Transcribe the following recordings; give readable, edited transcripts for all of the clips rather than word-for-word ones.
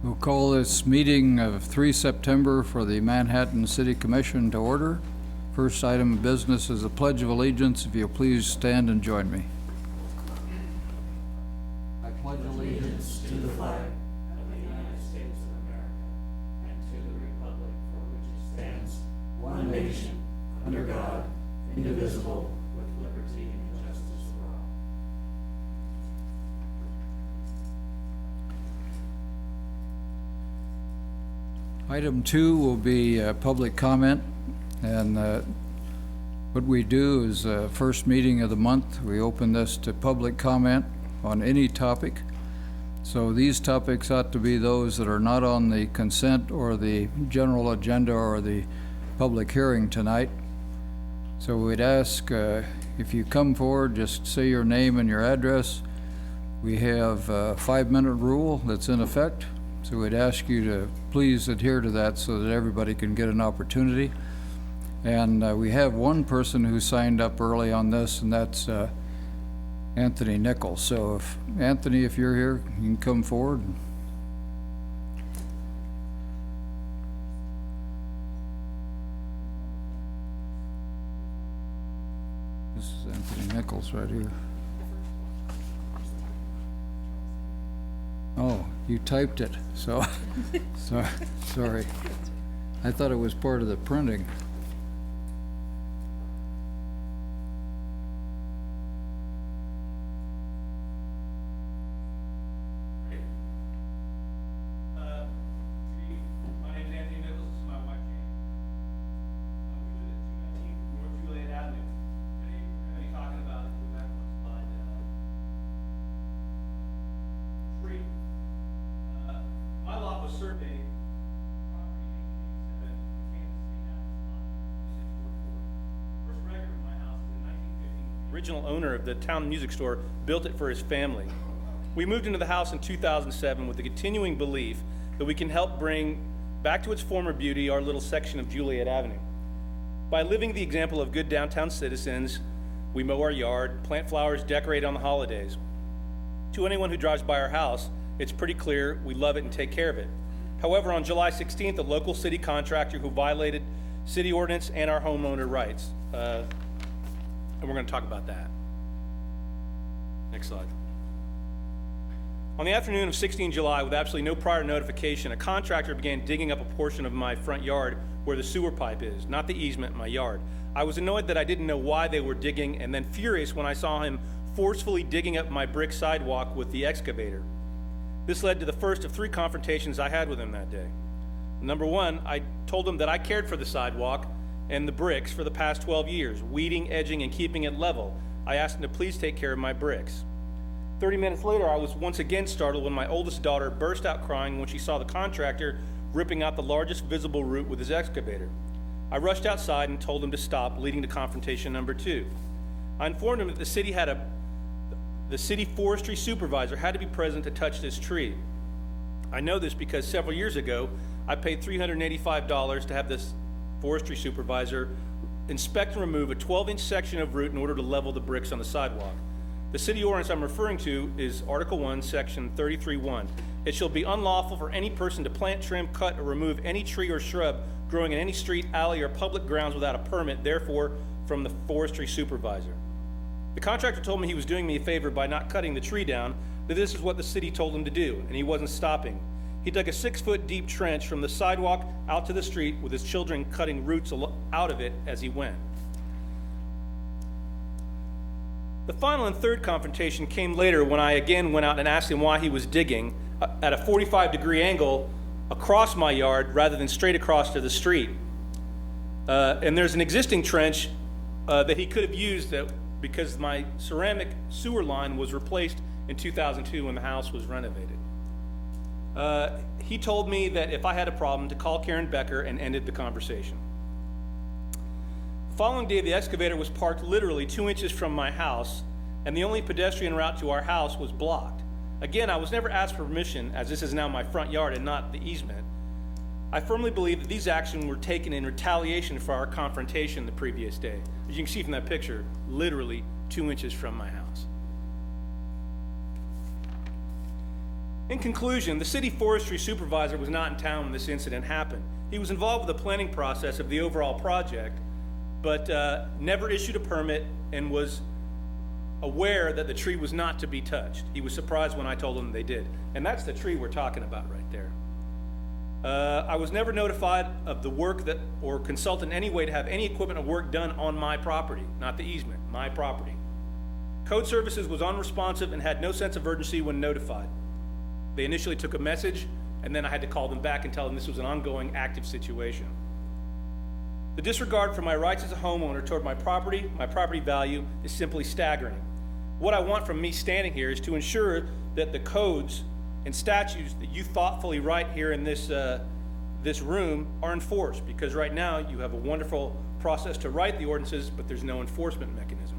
We'll call this meeting of 3 September for the Manhattan City Commission to order. First item of business is the Pledge of Allegiance. If you'll please stand and join me. I pledge allegiance to the flag of the United States of America and to the republic for which it stands, one nation, under God, indivisible, with liberty and justice for all. Item 2 will be public comment, and what we do is first meeting of the month, we open this to public comment on any topic. So these topics ought to be those that are not on the consent or the general agenda or the public hearing tonight. So we'd ask if you come forward, just say your name and your address. We have a 5-minute rule that's in effect. So we'd ask you to please adhere to that so that everybody can get an opportunity. And we have one person who signed up early on this, and that's Anthony Nichols. So if Anthony, if you're here, you can come forward. This is Anthony Nichols right here. Oh, you typed it, so sorry. I thought it was part of the printing. My name is Anthony Nichols. This is my wife, Jane. We live at 219 North Juliet Avenue. Today, we're going to be talking about, if we go back one slide, tree. My lot was surveyed, property in 1987, Kansas City, Nashville. The first record of my house was in 1950. The original owner of the town music store built it for his family. We moved into the house in 2007 with the continuing belief that we can help bring back to its former beauty our little section of Juliet Avenue. By living the example of good downtown citizens, we mow our yard, plant flowers, decorate on the holidays. To anyone who drives by our house, it's pretty clear we love it and take care of it. However, on July 16th, a local city contractor who violated city ordinance and our homeowner rights. And we're going to talk about that. Next slide. On the afternoon of 16 July, with absolutely no prior notification, a contractor began digging up a portion of my front yard where the sewer pipe is, not the easement, my yard. I was annoyed that I didn't know why they were digging, and then furious when I saw him forcefully digging up my brick sidewalk with the excavator. This led to the first of 3 confrontations I had with him that day. Number 1, I told him that I cared for the sidewalk and the bricks for the past 12 years, weeding, edging, and keeping it level. I asked him to please take care of my bricks. 30 minutes later, I was once again startled when my oldest daughter burst out crying when she saw the contractor ripping out the largest visible root with his excavator. I rushed outside and told him to stop, leading to confrontation number 2. I informed him that the city forestry supervisor had to be present to touch this tree. I know this because several years ago, I paid $385 to have this forestry supervisor inspect and remove a 12-inch section of root in order to level the bricks on the sidewalk. The city ordinance I'm referring to is Article 1, Section 33:1. It shall be unlawful for any person to plant, trim, cut, or remove any tree or shrub growing in any street, alley, or public grounds without a permit, therefore, from the forestry supervisor. The contractor told me he was doing me a favor by not cutting the tree down, that this is what the city told him to do, and he wasn't stopping. He dug a 6-foot deep trench from the sidewalk out to the street with his children cutting roots out of it as he went. The final and third confrontation came later when I again went out and asked him why he was digging at a 45-degree angle across my yard rather than straight across to the street. And there's an existing trench that he could have used because my ceramic sewer line was replaced in 2002 when the house was renovated. He told me that if I had a problem to call Karen Becker and ended the conversation. The following day, the excavator was parked literally 2 inches from my house, and the only pedestrian route to our house was blocked. Again, I was never asked for permission, as this is now my front yard and not the easement. I firmly believe that these actions were taken in retaliation for our confrontation the previous day. As you can see from that picture, literally 2 inches from my house. In conclusion, the city forestry supervisor was not in town when this incident happened. He was involved with the planning process of the overall project, but never issued a permit and was aware that the tree was not to be touched. He was surprised when I told him they did. And that's the tree we're talking about right there. I was never notified of the work that, or consulted in any way to have any equipment or work done on my property, not the easement, my property. Code Services was unresponsive and had no sense of urgency when notified. They initially took a message, and then I had to call them back and tell them this was an ongoing, active situation. The disregard for my rights as a homeowner toward my property value, is simply staggering. What I want from me standing here is to ensure that the codes and statutes that you thoughtfully write here in this room are enforced, because right now you have a wonderful process to write the ordinances, but there's no enforcement mechanism.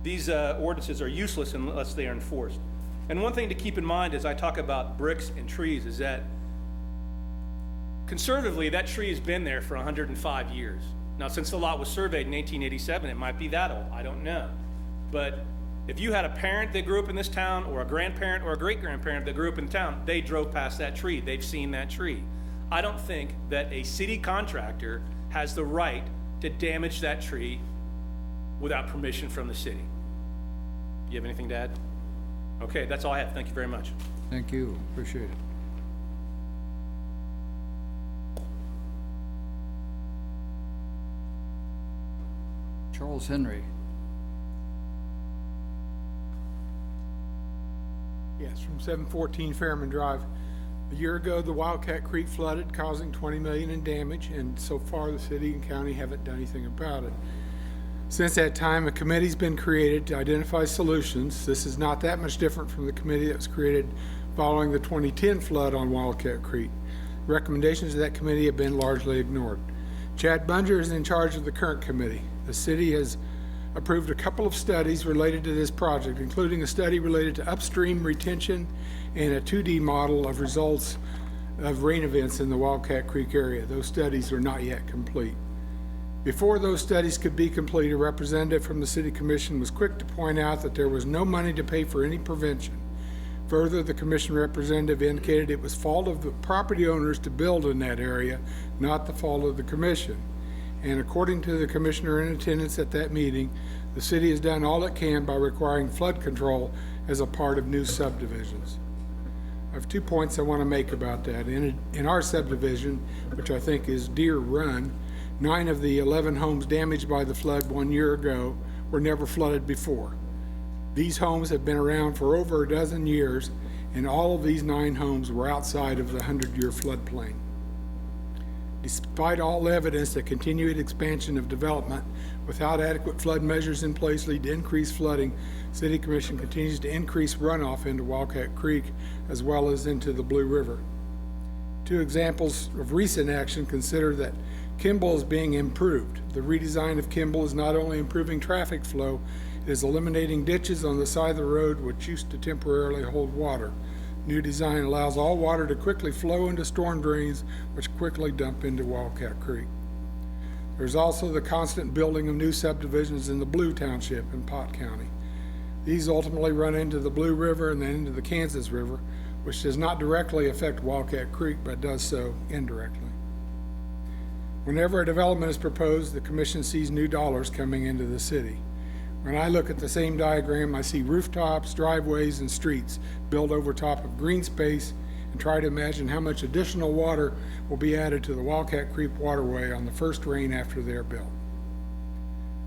These ordinances are useless unless they are enforced. And one thing to keep in mind as I talk about bricks and trees is that conservatively, that tree has been there for 105 years. Now, since the lot was surveyed in 1887, it might be that old, I don't know. But if you had a parent that grew up in this town, or a grandparent or a great-grandparent that grew up in town, they drove past that tree, they've seen that tree. I don't think that a city contractor has the right to damage that tree without permission from the city. You have anything to add? Okay, that's all I have. Thank you very much. Thank you, appreciate it. Charles Henry. Yes, from 714 Fairman Drive. A year ago, the Wildcat Creek flooded, causing $20 million in damage, and so far the city and county haven't done anything about it. Since that time, a committee's been created to identify solutions. This is not that much different from the committee that was created following the 2010 flood on Wildcat Creek. Recommendations of that committee have been largely ignored. Chad Bunger is in charge of the current committee. The city has approved a couple of studies related to this project, including a study related to upstream retention and a 2D model of results of rain events in the Wildcat Creek area. Those studies are not yet complete. Before those studies could be complete, a representative from the City Commission was quick to point out that there was no money to pay for any prevention. Further, the Commission representative indicated it was fault of the property owners to build in that area, not the fault of the Commission. And according to the Commissioner in attendance at that meeting, the city has done all it can by requiring flood control as a part of new subdivisions. I have 2 points I want to make about that. In our subdivision, which I think is Deer Run, 9 of the 11 homes damaged by the flood 1 year ago were never flooded before. These homes have been around for over a dozen years, and all of these 9 homes were outside of the 100-year floodplain. Despite all evidence that continued expansion of development without adequate flood measures in place lead to increased flooding, City Commission continues to increase runoff into Wildcat Creek as well as into the Blue River. 2 examples of recent action consider that Kimball is being improved. The redesign of Kimball is not only improving traffic flow, it is eliminating ditches on the side of the road which used to temporarily hold water. New design allows all water to quickly flow into storm drains, which quickly dump into Wildcat Creek. There's also the constant building of new subdivisions in the Blue Township in Pot County. These ultimately run into the Blue River and then into the Kansas River, which does not directly affect Wildcat Creek, but does so indirectly. Whenever a development is proposed, the Commission sees new dollars coming into the city. When I look at the same diagram, I see rooftops, driveways, and streets built over top of green space and try to imagine how much additional water will be added to the Wildcat Creek waterway on the first rain after they're built.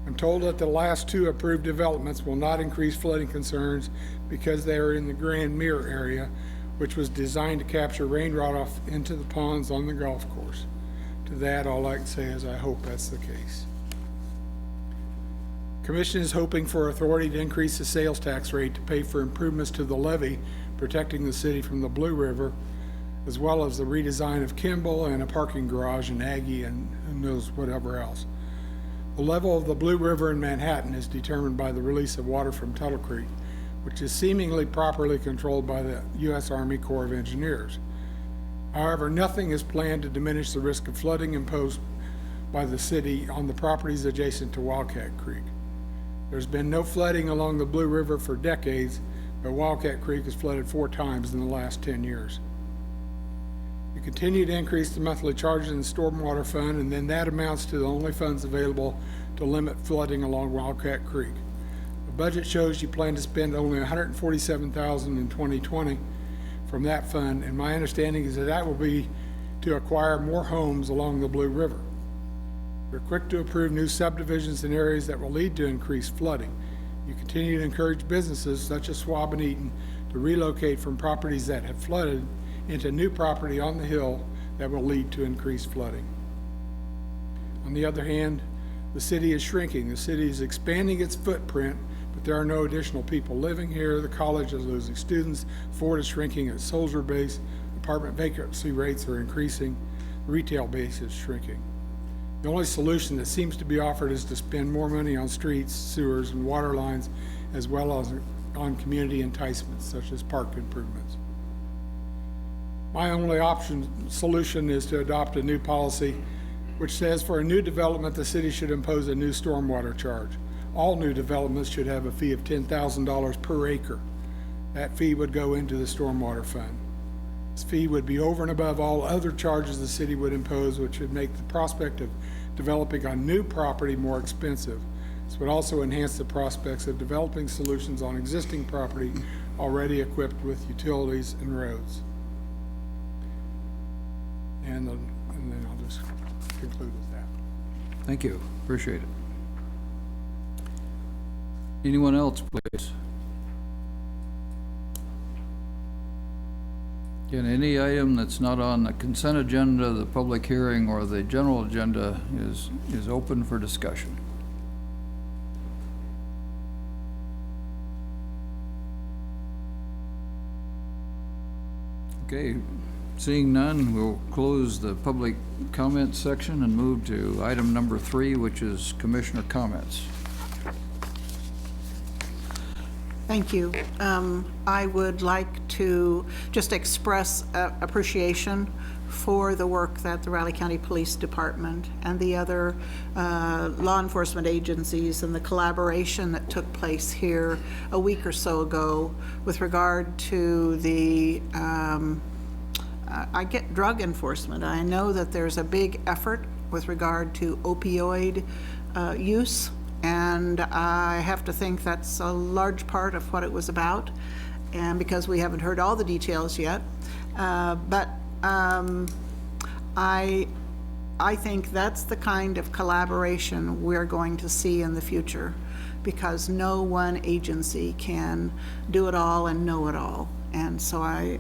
I'm told that the last 2 approved developments will not increase flooding concerns because they are in the Grand Mirror area, which was designed to capture rain runoff into the ponds on the golf course. To that, all I can say is I hope that's the case. Commission is hoping for authority to increase the sales tax rate to pay for improvements to the levee protecting the city from the Blue River, as well as the redesign of Kimball and a parking garage in Aggie and who knows whatever else. The level of the Blue River in Manhattan is determined by the release of water from Tuttle Creek, which is seemingly properly controlled by the U.S. Army Corps of Engineers. However, nothing is planned to diminish the risk of flooding imposed by the city on the properties adjacent to Wildcat Creek. There's been no flooding along the Blue River for decades, but Wildcat Creek has flooded 4 times in the last 10 years. You continue to increase the monthly charges in the stormwater fund, and then that amounts to the only funds available to limit flooding along Wildcat Creek. The budget shows you plan to spend only $147,000 in 2020 from that fund, and my understanding is that that will be to acquire more homes along the Blue River. You're quick to approve new subdivisions in areas that will lead to increased flooding. You continue to encourage businesses such as Schwab and Eaton to relocate from properties that have flooded into new property on the hill that will lead to increased flooding. On the other hand, the city is shrinking. The city is expanding its footprint, but there are no additional people living here. The college is losing students. Ford is shrinking its soldier base. Apartment vacancy rates are increasing. The retail base is shrinking. The only solution that seems to be offered is to spend more money on streets, sewers, and water lines, as well as on community enticements such as park improvements. My only solution is to adopt a new policy which says for a new development, the city should impose a new stormwater charge. All new developments should have a fee of $10,000 per acre. That fee would go into the stormwater fund. This fee would be over and above all other charges the city would impose, which would make the prospect of developing on new property more expensive. This would also enhance the prospects of developing solutions on existing property already equipped with utilities and roads. And then I'll just conclude with that. Thank you, appreciate it. Anyone else, please? Again, any item that's not on the consent agenda, the public hearing, or the general agenda is open for discussion. Okay, seeing none, we'll close the public comment section and move to item number 3, which is commissioner comments. Thank you. I would like to just express appreciation for the work that the Riley County Police Department and the other law enforcement agencies and the collaboration that took place here a week or so ago with regard to the drug enforcement. I know that there's a big effort with regard to opioid use, and I have to think that's a large part of what it was about, and because we haven't heard all the details yet, but I think that's the kind of collaboration we're going to see in the future, because no one agency can do it all and know it all. And so I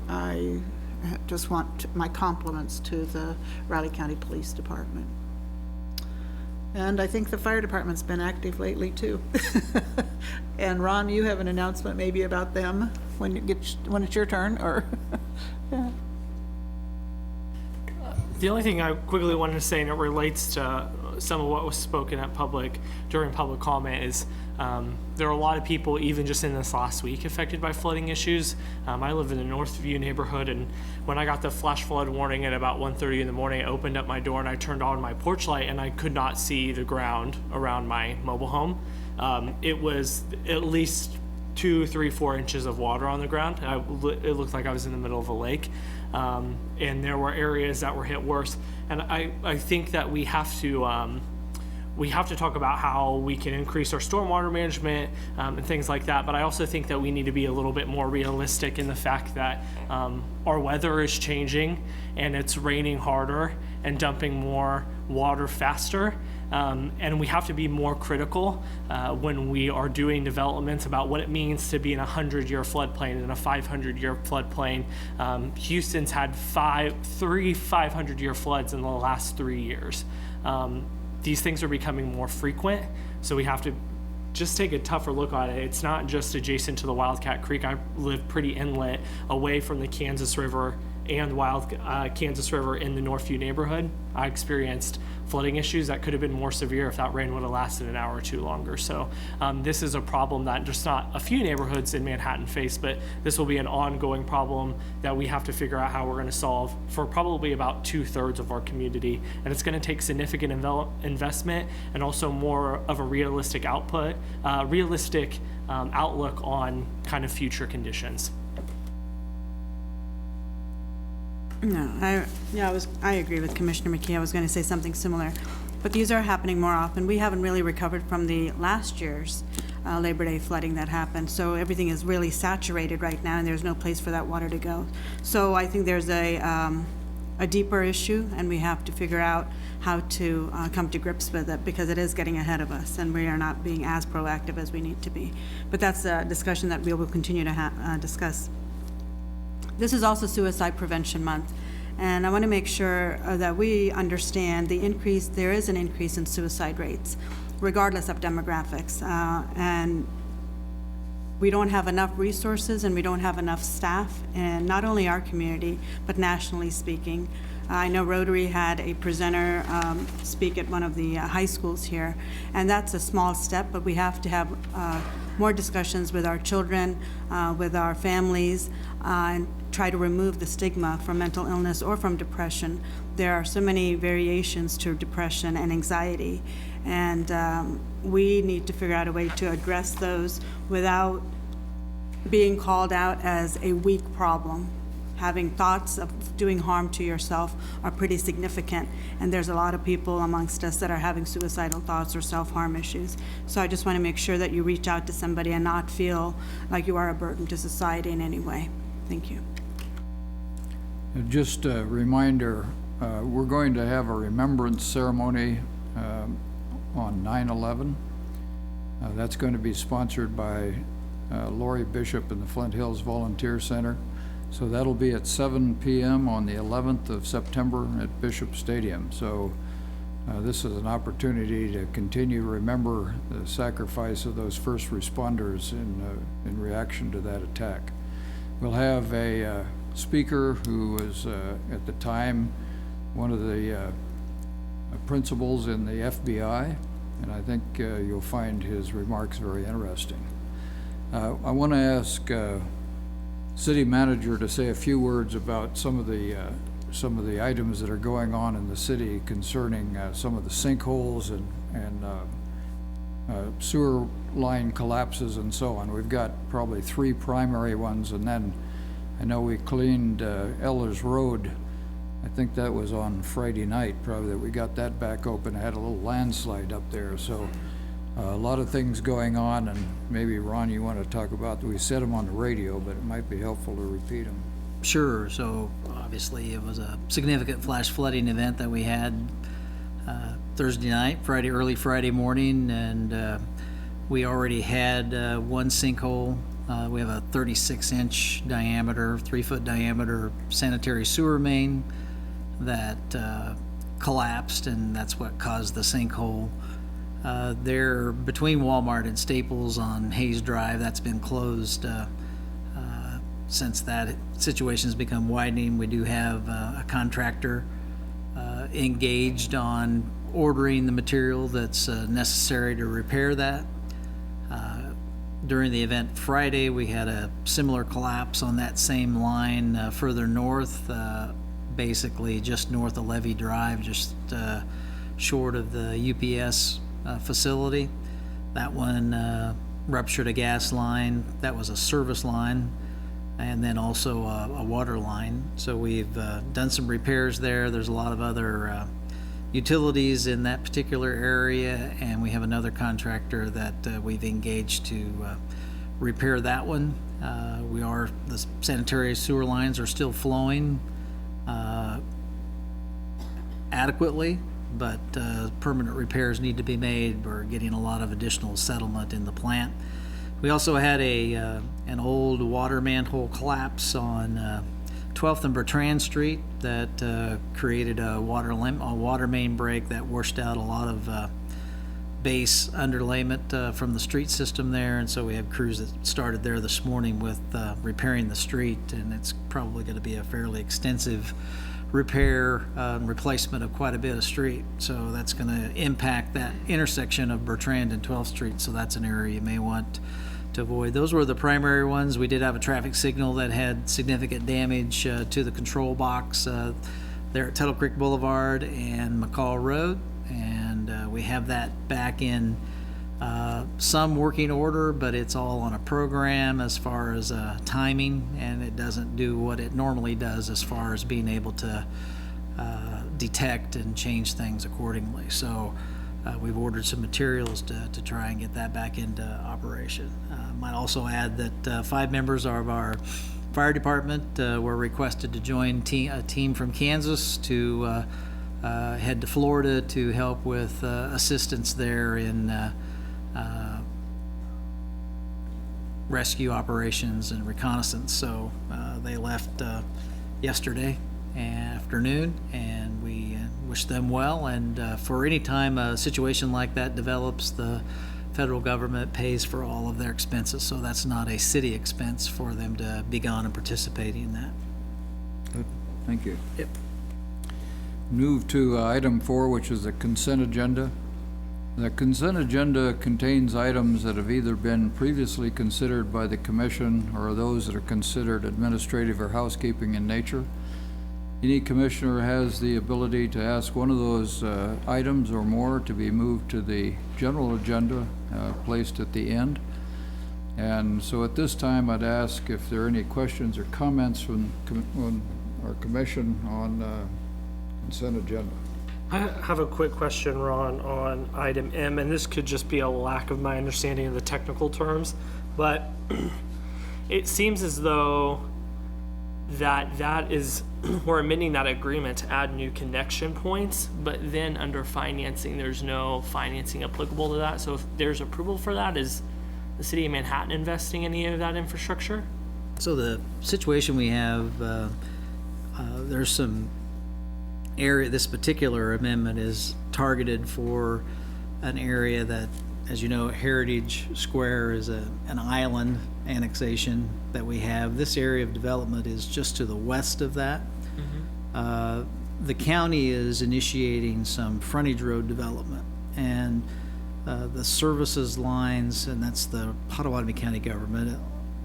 just want my compliments to the Riley County Police Department. And I think the fire department's been active lately too. And Ron, you have an announcement maybe about them when it's your turn, or? Yeah. The only thing I quickly wanted to say, and it relates to some of what was spoken at during public comment, is there are a lot of people, even just in this last week, affected by flooding issues. I live in the Northview neighborhood, and when I got the flash flood warning at about 1:30 in the morning, I opened up my door and I turned on my porch light, and I could not see the ground around my mobile home. It was at least 2, 3, 4 inches of water on the ground. It looked like I was in the middle of a lake, and there were areas that were hit worse. And I think that we have to talk about how we can increase our stormwater management and things like that. But I also think that we need to be a little bit more realistic in the fact that our weather is changing and it's raining harder and dumping more water faster. And we have to be more critical when we are doing developments about what it means to be in a 100-year floodplain and a 500-year floodplain. Houston's had 3 500-year floods in the last 3 years. These things are becoming more frequent, so we have to just take a tougher look at it. It's not just adjacent to the Wildcat Creek. I live pretty inlet away from the Kansas River and Kansas River in the Northview neighborhood. I experienced flooding issues that could have been more severe if that rain would have lasted an hour or two longer. So this is a problem that just not a few neighborhoods in Manhattan face, but this will be an ongoing problem that we have to figure out how we're going to solve for probably about 2/3 of our community. And it's going to take significant investment and also more of a realistic output, outlook on kind of future conditions. No, I agree with Commissioner McKee. I was going to say something similar, but these are happening more often. We haven't really recovered from the last year's Labor Day flooding that happened, so everything is really saturated right now, and there's no place for that water to go. So I think there's a deeper issue, and we have to figure out how to come to grips with it, because it is getting ahead of us, and we are not being as proactive as we need to be. But that's a discussion that we will continue to discuss. This is also Suicide Prevention Month, and I want to make sure that we understand the increase. There is an increase in suicide rates, regardless of demographics, and we don't have enough resources and we don't have enough staff, and not only our community, but nationally speaking. I know Rotary had a presenter speak at one of the high schools here, and that's a small step, but we have to have more discussions with our children, with our families, and try to remove the stigma from mental illness or from depression. There are so many variations to depression and anxiety, and we need to figure out a way to address those without being called out as a weak problem. Having thoughts of doing harm to yourself are pretty significant, and there's a lot of people amongst us that are having suicidal thoughts or self-harm issues. So I just want to make sure that you reach out to somebody and not feel like you are a burden to society in any way. Thank you. Just a reminder, we're going to have a remembrance ceremony on 9/11. That's going to be sponsored by Lori Bishop and the Flint Hills Volunteer Center. So that'll be at 7 p.m. on the 11th of September at Bishop Stadium. So this is an opportunity to continue to remember the sacrifice of those first responders in reaction to that attack. We'll have a speaker who was at the time one of the principals in the FBI, and I think you'll find his remarks very interesting. I want to ask City Manager to say a few words about some of the items that are going on in the city concerning some of the sinkholes and sewer line collapses and so on. We've got probably 3 primary ones, and then I know we cleaned Ellers Road. I think that was on Friday night, probably, that we got that back open. I had a little landslide up there, so a lot of things going on, and maybe, Ron, you want to talk about, we said them on the radio, but it might be helpful to repeat them. Sure. So obviously it was a significant flash flooding event that we had Thursday night, early Friday morning, and we already had one sinkhole. We have a 36-inch diameter, 3-foot diameter sanitary sewer main that collapsed, and that's what caused the sinkhole. There, between Walmart and Staples on Hayes Drive, that's been closed since that situation's become widening. We do have a contractor engaged on ordering the material that's necessary to repair that. During the event Friday, we had a similar collapse on that same line further north, basically just north of Levy Drive, just short of the UPS facility. That one ruptured a gas line. That was a service line, and then also a water line. So we've done some repairs there. There's a lot of other utilities in that particular area, and we have another contractor that we've engaged to repair that one. The sanitary sewer lines are still flowing adequately, but permanent repairs need to be made. We're getting a lot of additional settlement in the plant. We also had an old water manhole collapse on 12th and Bertrand Street that created a water main break that washed out a lot of base underlayment from the street system there, and so we have crews that started there this morning with repairing the street, and it's probably going to be a fairly extensive repair and replacement of quite a bit of street. So that's going to impact that intersection of Bertrand and 12th Street, so that's an area you may want to avoid. Those were the primary ones. We did have a traffic signal that had significant damage to the control box there at Tuttle Creek Boulevard and McCall Road, and we have that back in some working order, but it's all on a program as far as timing, and it doesn't do what it normally does as far as being able to detect and change things accordingly. So we've ordered some materials to try and get that back into operation. Might also add that 5 members of our fire department were requested to join a team from Kansas to head to Florida to help with assistance there in rescue operations and reconnaissance. So they left yesterday afternoon, and we wish them well. And for any time a situation like that develops, the federal government pays for all of their expenses, so that's not a city expense for them to be gone and participating in that. Good. Thank you. Yep. Move to item 4, which is the consent agenda. The consent agenda contains items that have either been previously considered by the commission or those that are considered administrative or housekeeping in nature. Any commissioner has the ability to ask one of those items or more to be moved to the general agenda, placed at the end. And so at this time, I'd ask if there are any questions or comments from our commission on consent agenda. I have a quick question, Ron, on item M, and this could just be a lack of my understanding of the technical terms, but it seems as though that is, we're amending that agreement to add new connection points, but then under financing, there's no financing applicable to that. So if there's approval for that, is the city of Manhattan investing any of that infrastructure? So the situation we have, there's some area, this particular amendment is targeted for an area that, as you know, Heritage Square is an island annexation that we have. This area of development is just to the west of that. The county is initiating some frontage road development, and the services lines, and that's the Potawatomi County government.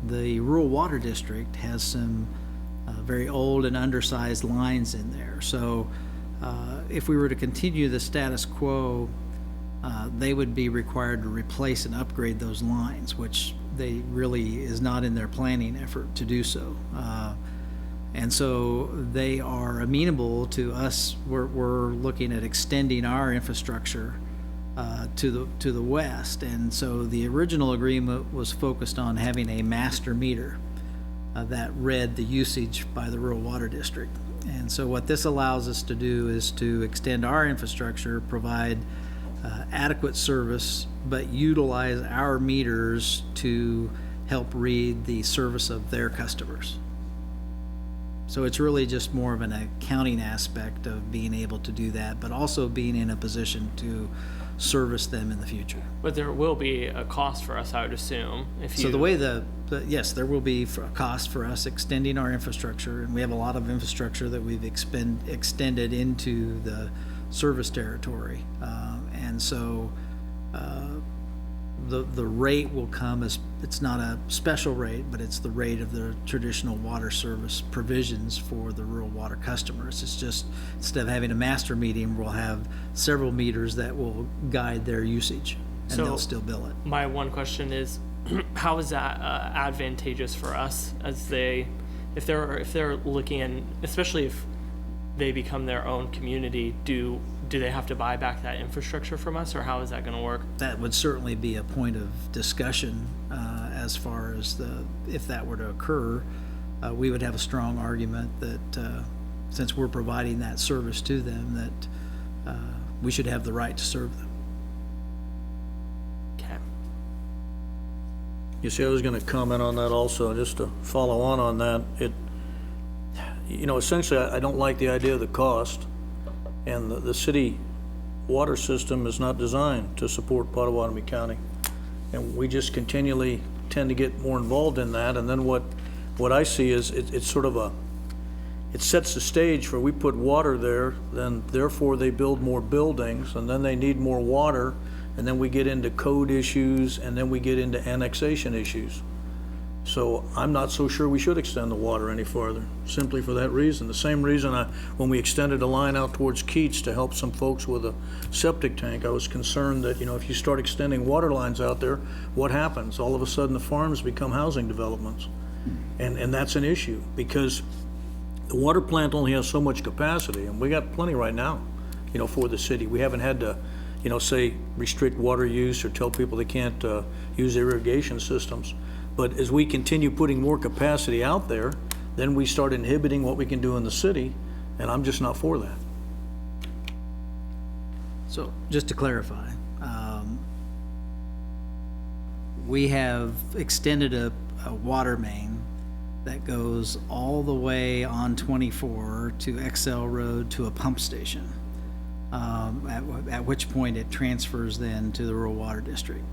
The Rural Water District has some very old and undersized lines in there. So if we were to continue the status quo, they would be required to replace and upgrade those lines, which they really is not in their planning effort to do so. And so they are amenable to us. We're looking at extending our infrastructure to the west. And so the original agreement was focused on having a master meter that read the usage by the Rural Water District. And so what this allows us to do is to extend our infrastructure, provide adequate service, but utilize our meters to help read the service of their customers. So it's really just more of an accounting aspect of being able to do that, but also being in a position to service them in the future. But there will be a cost for us, I would assume. So the way yes, there will be a cost for us extending our infrastructure, and we have a lot of infrastructure that we've extended into the service territory. And so the rate will come as, it's not a special rate, but it's the rate of the traditional water service provisions for the rural water customers. It's just, instead of having a master meter, we'll have several meters that will guide their usage, and they'll still bill it. My one question is, how is that advantageous for us as if they're looking, and especially if they become their own community, do they have to buy back that infrastructure from us, or how is that going to work? That would certainly be a point of discussion as far as if that were to occur. We would have a strong argument that since we're providing that service to them, that we should have the right to serve them. Okay. You see, I was going to comment on that also, just to follow on that. Essentially, I don't like the idea of the cost, and the city water system is not designed to support Potawatomi County. And we just continually tend to get more involved in that, and then what I see is it's sort of it sets the stage for, we put water there, then therefore they build more buildings, and then they need more water, and then we get into code issues, and then we get into annexation issues. So I'm not so sure we should extend the water any farther, simply for that reason. The same reason when we extended a line out towards Keats to help some folks with a septic tank, I was concerned that, if you start extending water lines out there, what happens? All of a sudden, the farms become housing developments. And that's an issue, because the water plant only has so much capacity, and we got plenty right now, for the city. We haven't had to, say, restrict water use or tell people they can't use irrigation systems. But as we continue putting more capacity out there, then we start inhibiting what we can do in the city, and I'm just not for that. So, just to clarify, we have extended a water main that goes all the way on 24 to XL Road to a pump station, at which point it transfers then to the rural water district.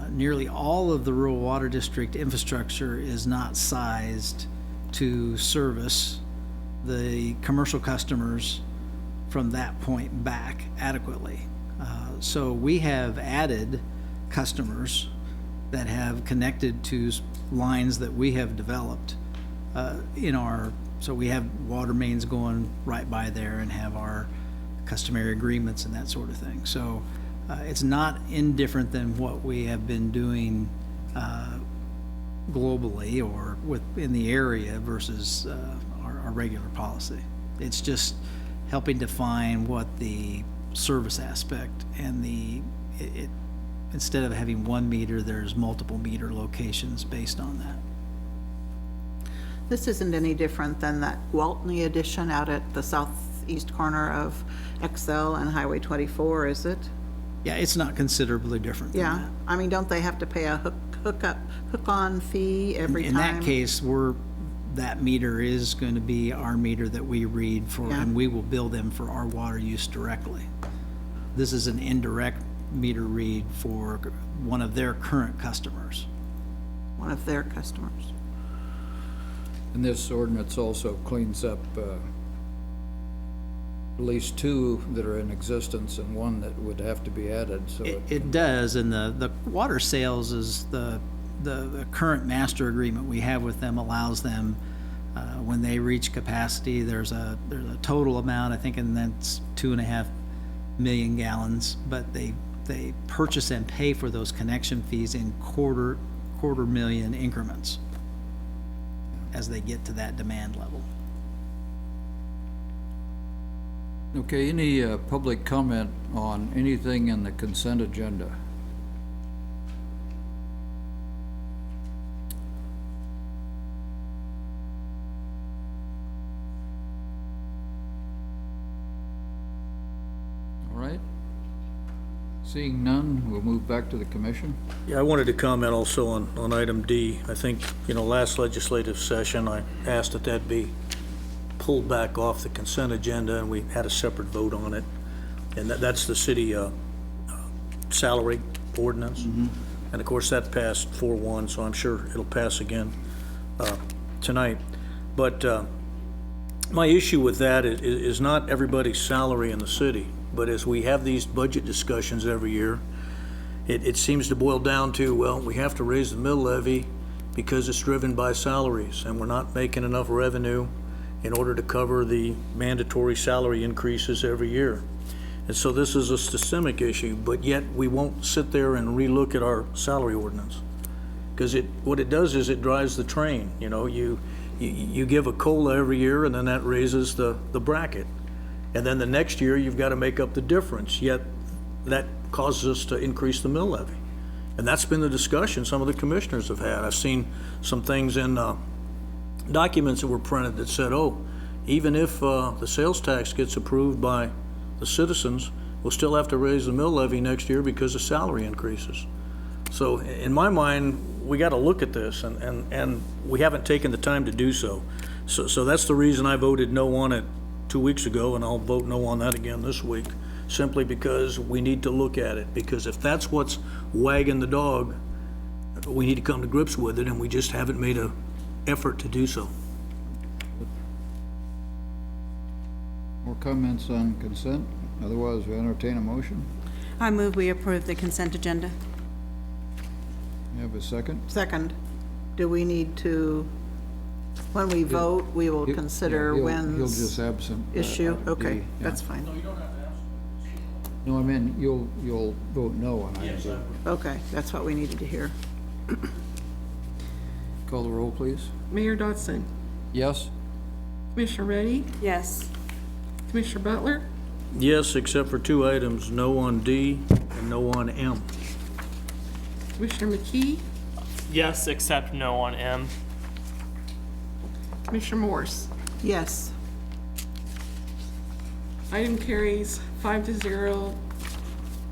Nearly all of the rural water district infrastructure is not sized to service the commercial customers from that point back adequately. So we have added customers that have connected to lines that we have developed so we have water mains going right by there and have our customary agreements and that sort of thing. So it's not indifferent than what we have been doing globally or in the area versus our regular policy. It's just helping define what the service aspect and instead of having one meter, there's multiple meter locations based on that. This isn't any different than that Gwaltney addition out at the southeast corner of XL and Highway 24, is it? Yeah, it's not considerably different than that. Yeah, I mean, don't they have to pay a hook-on fee every In time? that case, that meter is going to be our meter that we read for, Yeah. and we will bill them for our water use directly. This is an indirect meter read for one of their current customers. One of their customers. And this ordinance also cleans up at least two that are in existence and one that would have to be added, so It does, and the water sales is the current master agreement we have with them allows them, when they reach capacity, there's a total amount, I think, and that's 2.5 million gallons, but they purchase and pay for those connection fees in quarter million increments as they get to that demand level. Okay, any public comment on anything in the consent agenda? All right. Seeing none, we'll move back to the commission. Yeah, I wanted to comment also on item D. I think, last legislative session, I asked that be pulled back off the consent agenda, and we had a separate vote on it. And that's the city salary ordinance. And of course, that passed 4-1, so I'm sure it'll pass again tonight. But my issue with that is not everybody's salary in the city, but as we have these budget discussions every year, it seems to boil down to, well, we have to raise the mill levy because it's driven by salaries, and we're not making enough revenue in order to cover the mandatory salary increases every year. And so this is a systemic issue, but yet we won't sit there and relook at our salary ordinance. Because what it does is it drives the train. You give a COLA every year, and then that raises the bracket. And then the next year, you've got to make up the difference, yet that causes us to increase the mill levy. And that's been the discussion some of the commissioners have had. I've seen some things in documents that were printed that said, even if the sales tax gets approved by the citizens, we'll still have to raise the mill levy next year because of salary increases. So in my mind, we got to look at this, and we haven't taken the time to do so. So that's the reason I voted no on it 2 weeks ago, and I'll vote no on that again this week, simply because we need to look at it. Because if that's what's wagging the dog, we need to come to grips with it, and we just haven't made an effort to do so. More comments on consent? Otherwise, we entertain a motion. I move we approve the consent agenda. You have a second? Second. do we need to, when we vote, we will Yeah, consider he'll when's just absent. issue? Okay, D, yeah. that's fine. No, I mean, you'll vote no on item D. Okay, that's what we needed to hear. Call the roll, please. Mayor Dodson, Yes? Commissioner Reddy, Yes. Commissioner Butler, Yes, except for two items, no on D and no on M. Commissioner McKee, Yes, except no on M. Commissioner Morse. Yes. Item carries 5-0,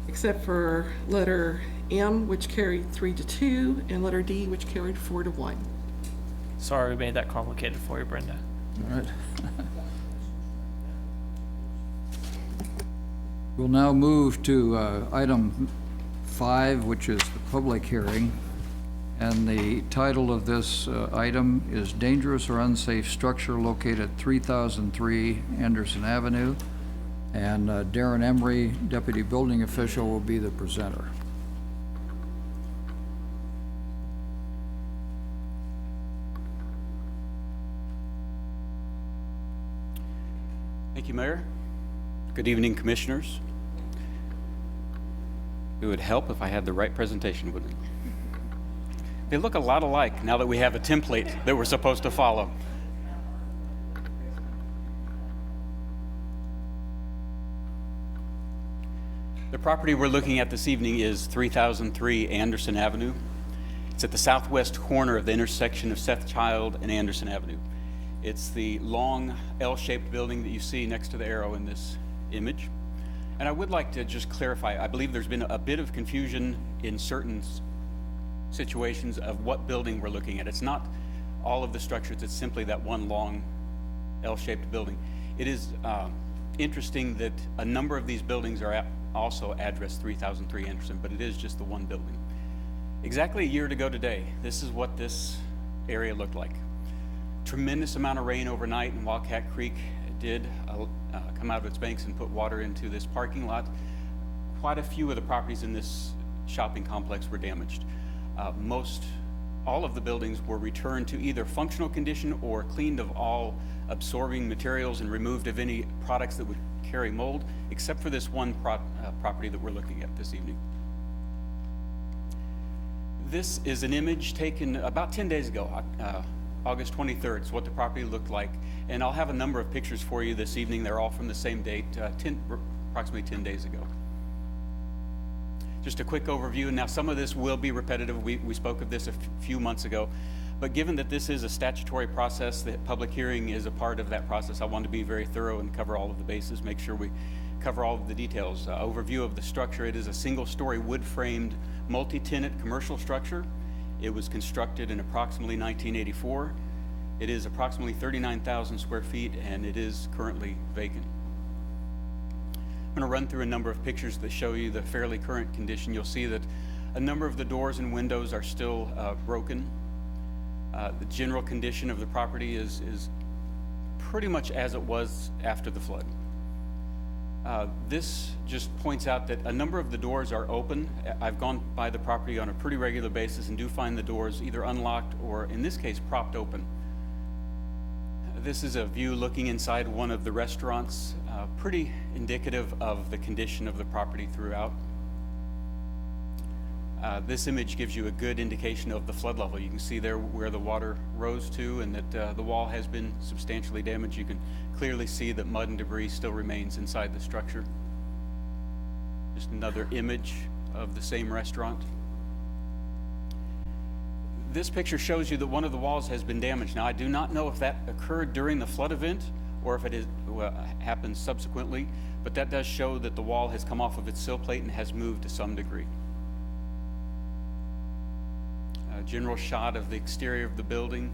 except for letter M, which carried 3-2, and letter D, which carried 4-1. Sorry we made that complicated for you, Brenda. All right. We'll now move to item 5, which is the public hearing. And the title of this item is Dangerous or Unsafe Structure Located at 3003 Anderson Avenue. And Darren Emery, Deputy Building Official, will be the presenter. Thank you, Mayor. Good evening, Commissioners. It would help if I had the right presentation, wouldn't it? They look a lot alike now that we have a template that we're supposed to follow. The property we're looking at this evening is 3003 Anderson Avenue. It's at the southwest corner of the intersection of Seth Child and Anderson Avenue. It's the long L-shaped building that you see next to the arrow in this image. And I would like to just clarify, I believe there's been a bit of confusion in certain situations of what building we're looking at. It's not all of the structures, it's simply that one long L-shaped building. It is interesting that a number of these buildings are also addressed 3003 Anderson, but it is just the one building. Exactly a year ago today, this is what this area looked like. Tremendous amount of rain overnight, and Wildcat Creek did come out of its banks and put water into this parking lot. Quite a few of the properties in this shopping complex were damaged. All of the buildings were returned to either functional condition or cleaned of all absorbing materials and removed of any products that would carry mold, except for this one property that we're looking at this evening. This is an image taken about 10 days ago, August 23rd. It's what the property looked like. And I'll have a number of pictures for you this evening. They're all from the same date, approximately 10 days ago. Just a quick overview. Now, some of this will be repetitive. We spoke of this a few months ago. But given that this is a statutory process, the public hearing is a part of that process, I want to be very thorough and cover all of the bases, make sure we cover all of the details. Overview of the structure. It is a single-story wood-framed multi-tenant commercial structure. It was constructed in approximately 1984. It is approximately 39,000 square feet, and it is currently vacant. I'm going to run through a number of pictures that show you the fairly current condition. You'll see that a number of the doors and windows are still broken. The general condition of the property is pretty much as it was after the flood. This just points out that a number of the doors are open. I've gone by the property on a pretty regular basis and do find the doors either unlocked or, in this case, propped open. This is a view looking inside one of the restaurants, pretty indicative of the condition of the property throughout. This image gives you a good indication of the flood level. You can see there where the water rose to, and that the wall has been substantially damaged. You can clearly see that mud and debris still remains inside the structure. Just another image of the same restaurant. This picture shows you that one of the walls has been damaged. Now, I do not know if that occurred during the flood event or if it happened subsequently, but that does show that the wall has come off of its sill plate and has moved to some degree. A general shot of the exterior of the building.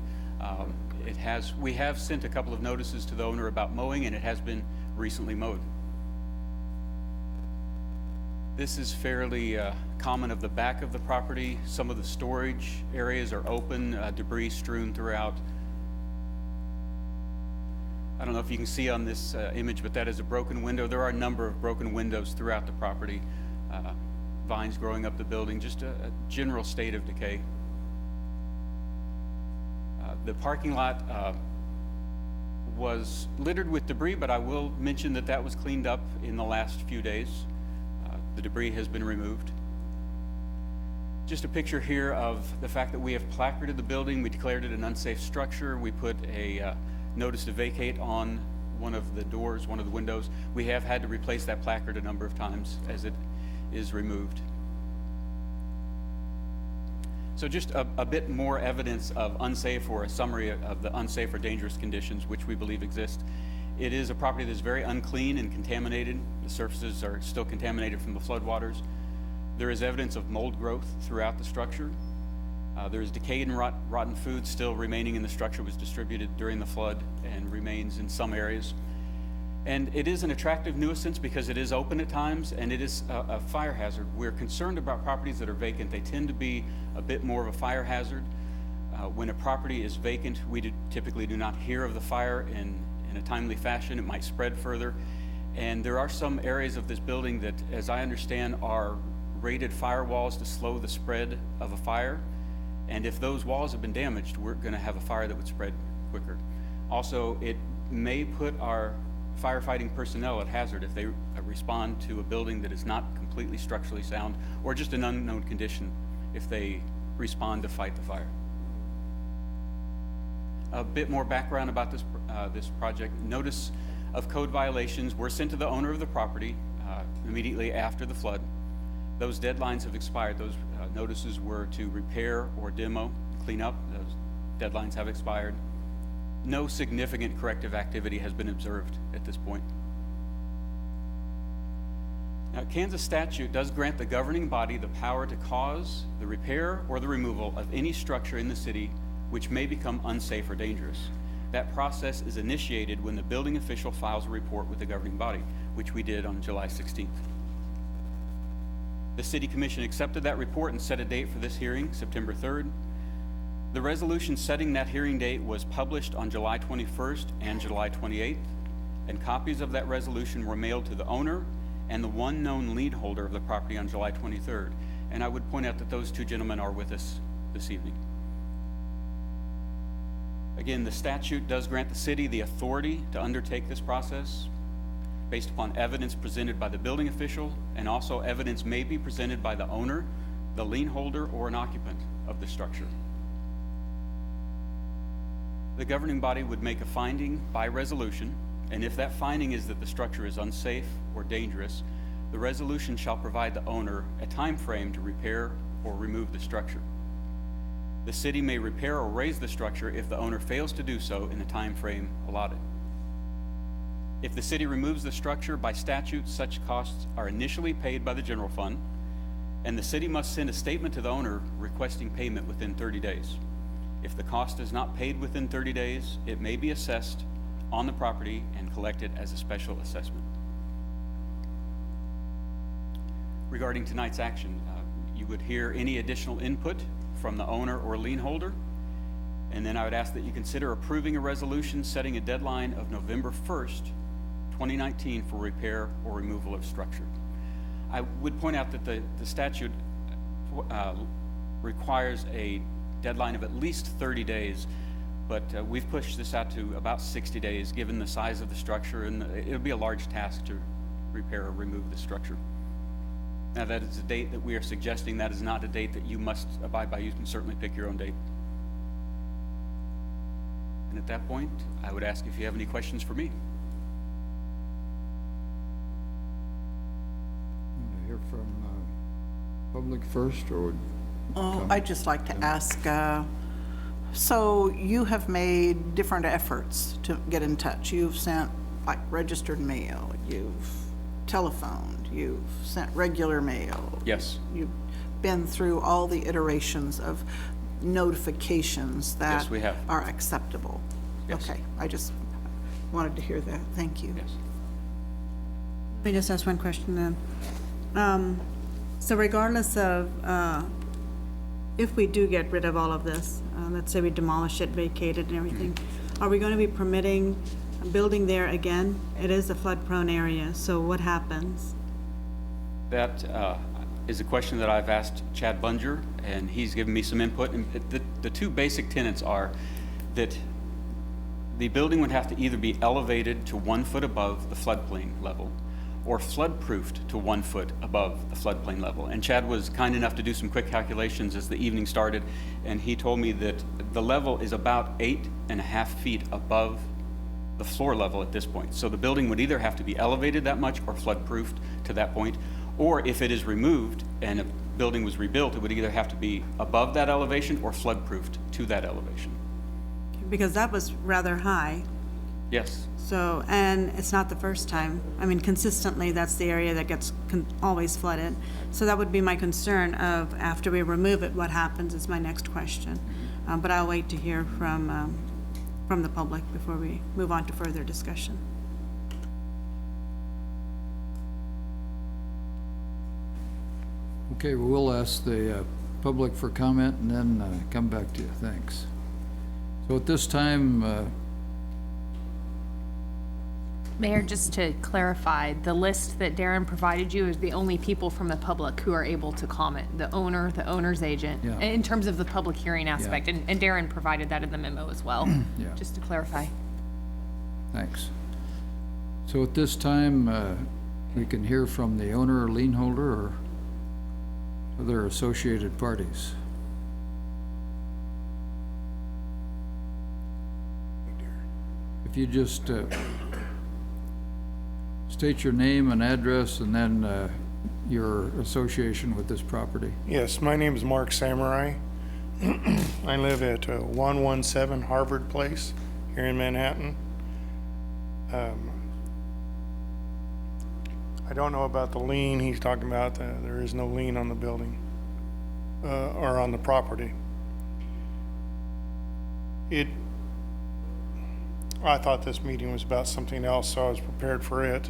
We have sent a couple of notices to the owner about mowing, and it has been recently mowed. This is fairly common of the back of the property. Some of the storage areas are open, debris strewn throughout. I don't know if you can see on this image, but that is a broken window. There are a number of broken windows throughout the property. Vines growing up the building, just a general state of decay. The parking lot was littered with debris, but I will mention that that was cleaned up in the last few days. The debris has been removed. Just a picture here of the fact that we have placarded the building. We declared it an unsafe structure. We put a notice to vacate on one of the doors, one of the windows. We have had to replace that placard a number of times as it is removed. So just a bit more evidence of unsafe, or a summary of the unsafe or dangerous conditions which we believe exist. It is a property that is very unclean and contaminated. The surfaces are still contaminated from the floodwaters. There is evidence of mold growth throughout the structure. There is decayed and rotten food still remaining in the structure, was distributed during the flood and remains in some areas. And it is an attractive nuisance because it is open at times, and it is a fire hazard. We're concerned about properties that are vacant. They tend to be a bit more of a fire hazard. When a property is vacant, we typically do not hear of the fire in a timely fashion. It might spread further. And there are some areas of this building that, as I understand, are rated firewalls to slow the spread of a fire. And if those walls have been damaged, we're going to have a fire that would spread quicker. Also, it may put our firefighting personnel at hazard if they respond to a building that is not completely structurally sound, or just an unknown condition if they respond to fight the fire. A bit more background about this project. Notice of code violations were sent to the owner of the property immediately after the flood. Those deadlines have expired. Those notices were to repair or demo, clean up. Those deadlines have expired. No significant corrective activity has been observed at this point. Now, Kansas statute does grant the governing body the power to cause the repair or the removal of any structure in the city which may become unsafe or dangerous. That process is initiated when the building official files a report with the governing body, which we did on July 16th. The City Commission accepted that report and set a date for this hearing, September 3rd. The resolution setting that hearing date was published on July 21st and July 28th, and copies of that resolution were mailed to the owner and the one known lien holder of the property on July 23rd. And I would point out that those two gentlemen are with us this evening. Again, the statute does grant the city the authority to undertake this process based upon evidence presented by the building official, and also evidence may be presented by the owner, the lien holder, or an occupant of the structure. The governing body would make a finding by resolution, and if that finding is that the structure is unsafe or dangerous, the resolution shall provide the owner a time frame to repair or remove the structure. The city may repair or raise the structure if the owner fails to do so in the time frame allotted. If the city removes the structure, by statute, such costs are initially paid by the general fund, and the city must send a statement to the owner requesting payment within 30 days. If the cost is not paid within 30 days, it may be assessed on the property and collected as a special assessment. Regarding tonight's action, you would hear any additional input from the owner or lien holder, and then I would ask that you consider approving a resolution setting a deadline of November 1st, 2019 for repair or removal of structure. I would point out that the statute requires a deadline of at least 30 days, but we've pushed this out to about 60 days given the size of the structure, and it'll be a large task to repair or remove the structure. Now, that is a date that we are suggesting. That is not a date that you must abide by. You can certainly pick your own date. And at that point, I would ask if you have any questions for me. Want to hear from public first, or? I'd just like to ask, so you have made different efforts to get in touch. You've sent like registered mail, you've telephoned, you've sent regular mail. Yes. You've been through all the iterations of notifications that Yes, we have. are acceptable. Yes. Okay, I just wanted to hear that. Thank you. Yes. Let me just ask one question then. So regardless of, if we do get rid of all of this, let's say we demolish it, vacate it and everything, are we going to be permitting building there again? It is a flood-prone area, so what happens? That is a question that I've asked Chad Bunger, and he's given me some input. And the two basic tenets are that the building would have to either be elevated to 1 foot above the floodplain level or flood-proofed to 1 foot above the floodplain level. And Chad was kind enough to do some quick calculations as the evening started, and he told me that the level is about 8.5 feet above the floor level at this point. So the building would either have to be elevated that much or flood-proofed to that point, or if it is removed and a building was rebuilt, it would either have to be above that elevation or flood-proofed to that elevation. Because that was rather high. Yes. So, and it's not the first time. I mean, consistently, that's the area that gets always flooded. So that would be my concern of, after we remove it, what happens is my next question. But I'll wait to hear from the public before we move on to further discussion. Okay, well, we'll ask the public for comment and then come back to you. Thanks. So at this time, Mayor, just to clarify, the list that Darren provided you is the only people from the public who are able to comment, the owner, the owner's agent, Yeah. in terms of the public hearing aspect. And Darren provided that in the memo as well, Yeah. just to clarify. thanks. So at this time, we can hear from the owner or lien holder or other associated parties. If you just state your name and address and then your association with this property. Yes, my name is Mark Samurai. I live at 117 Harvard Place here in Manhattan. I don't know about the lien he's talking about. There is no lien on the building or on the property. I thought this meeting was about something else, so I was prepared for it.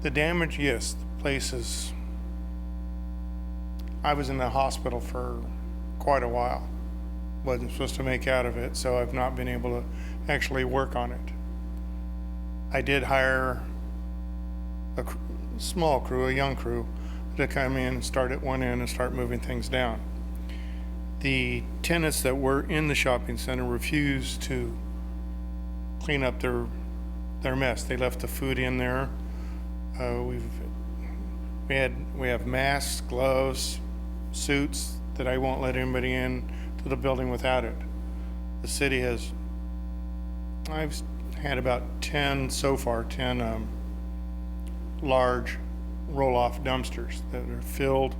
The damage, yes, the place is... I was in the hospital for quite a while. Wasn't supposed to make out of it, so I've not been able to actually work on it. I did hire a small crew, a young crew, to come in and start at one end and start moving things down. The tenants that were in the shopping center refused to clean up their mess. They left the food in there. We have masks, gloves, suits that I won't let anybody in to the building without it. The city has, I've had about 10 so far, 10 large roll-off dumpsters that are filled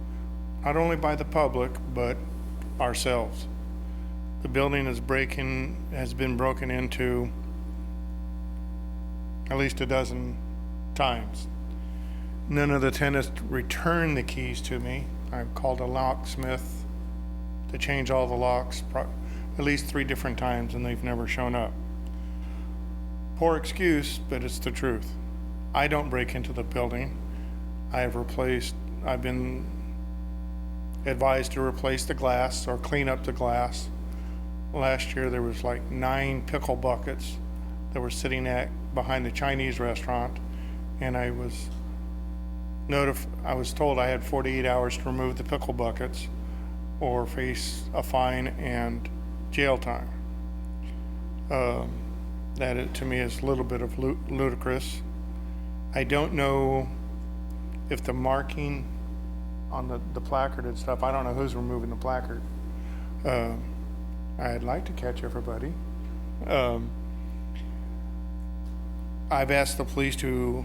not only by the public, but ourselves. The building has been broken into at least a dozen times. None of the tenants returned the keys to me. I've called a locksmith to change all the locks at least 3 different times, and they've never shown up. Poor excuse, but it's the truth. I don't break into the building. I've been advised to replace the glass or clean up the glass. Last year there was like 9 pickle buckets that were sitting behind the Chinese restaurant, and I was told I had 48 hours to remove the pickle buckets or face a fine and jail time. That to me is a little bit of ludicrous. I don't know if the marking on the placard and stuff, I don't know who's removing the placard. I'd like to catch everybody. I've asked the police to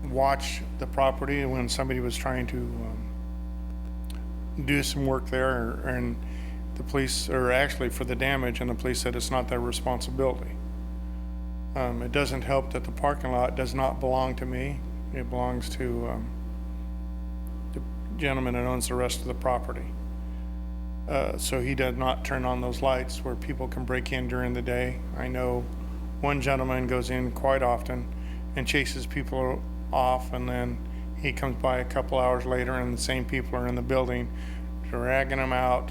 watch the property when somebody was trying to do some work there, and the police are actually for the damage, and the police said it's not their responsibility. It doesn't help that the parking lot does not belong to me. It belongs to the gentleman that owns the rest of the property. So he does not turn on those lights where people can break in during the day. I know one gentleman goes in quite often and chases people off, and then he comes by a couple hours later and the same people are in the building dragging them out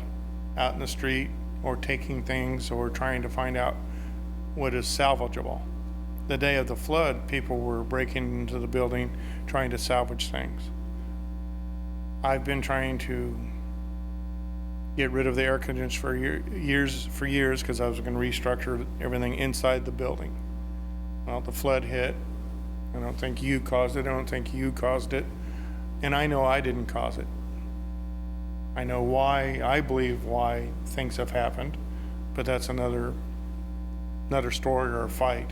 in the street, or taking things, or trying to find out what is salvageable. The day of the flood, people were breaking into the building trying to salvage things. I've been trying to get rid of the air conditioners for years, because I was gonna restructure everything inside the building. Well, the flood hit. I don't think you caused it. I don't think you caused it. And I know I didn't cause it. I know why, I believe why things have happened, but that's another story or a fight.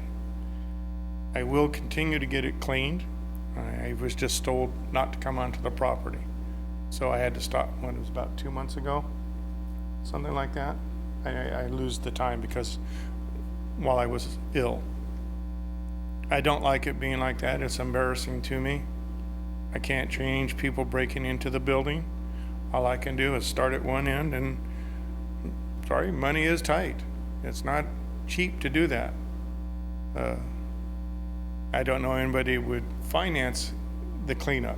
I will continue to get it cleaned. I was just told not to come onto the property. So I had to stop, when it was about 2 months ago, something like that. I lose the time because while I was ill. I don't like it being like that. It's embarrassing to me. I can't change people breaking into the building. All I can do is start at one end, and sorry, money is tight. It's not cheap to do that. I don't know anybody would finance the cleanup.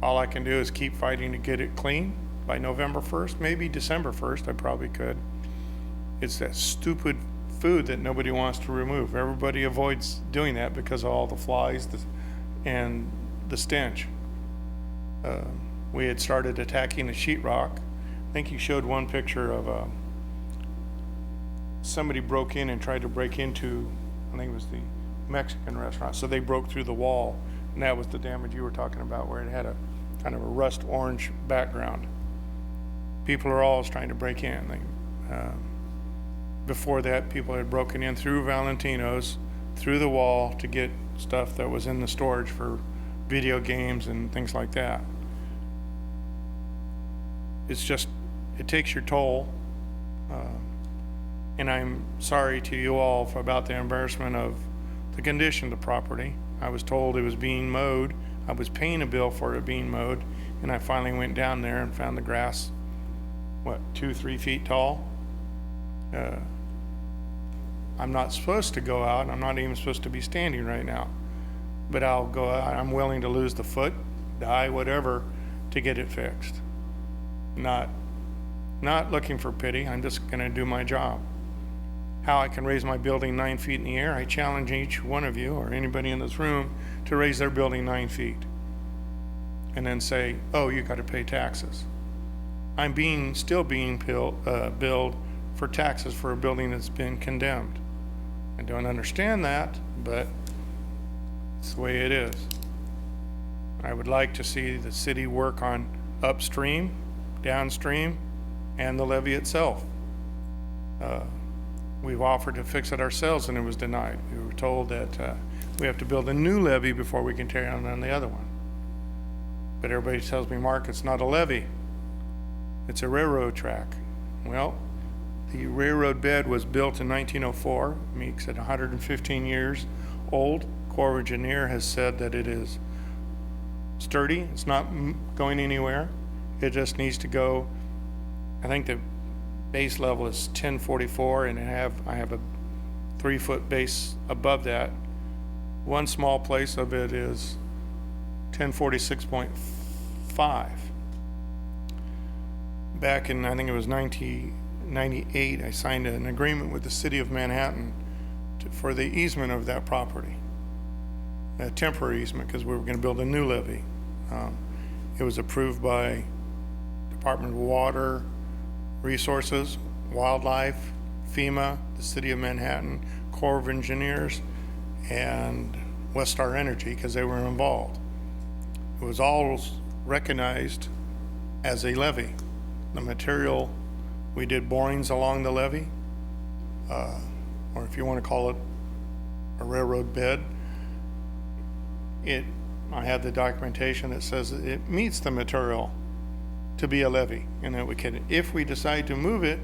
All I can do is keep fighting to get it clean by November 1st, maybe December 1st, I probably could. It's that stupid food that nobody wants to remove. Everybody avoids doing that because of all the flies and the stench. We had started attacking the sheetrock. I think you showed one picture of somebody broke in and tried to break into, I think it was the Mexican restaurant. So they broke through the wall, and that was the damage you were talking about, where it had a kind of a rust orange background. People are always trying to break in. Before that, people had broken in through Valentino's, through the wall, to get stuff that was in the storage for video games and things like that. It's just, it takes your toll. And I'm sorry to you all about the embarrassment of the condition of the property. I was told it was being mowed. I was paying a bill for it being mowed, and I finally went down there and found the grass, 2-3 feet tall. I'm not supposed to go out. I'm not even supposed to be standing right now, but I'll go out. I'm willing to lose the foot, die, whatever, to get it fixed. Not looking for pity. I'm just going to do my job. How I can raise my building 9 feet in the air, I challenge each one of you or anybody in this room to raise their building 9 feet and then say, oh, you got to pay taxes. I'm still being billed for taxes for a building that's been condemned. I don't understand that, but it's the way it is. I would like to see the city work on upstream, downstream, and the levee itself. We've offered to fix it ourselves, and it was denied. We were told that we have to build a new levee before we can tear down on the other one. But everybody tells me, Mark, it's not a levee. It's a railroad track. Well, the railroad bed was built in 1904, makes it 115 years old. Corps of Engineer has said that it is sturdy. It's not going anywhere. It just needs to go. I think the base level is 1044, and I have a 3-foot base above that. One small place of it is 1046.5. Back in, I think it was 1998, I signed an agreement with the city of Manhattan for the easement of that property, a temporary easement, because we were going to build a new levee. It was approved by Department of Water Resources, Wildlife, FEMA, the City of Manhattan, Corps of Engineers, and Westar Energy, because they were involved. It was all recognized as a levee. The material, we did borings along the levee, or if you want to call it a railroad bed. I have the documentation that says it meets the material to be a levee, and that we can, if we decide to move it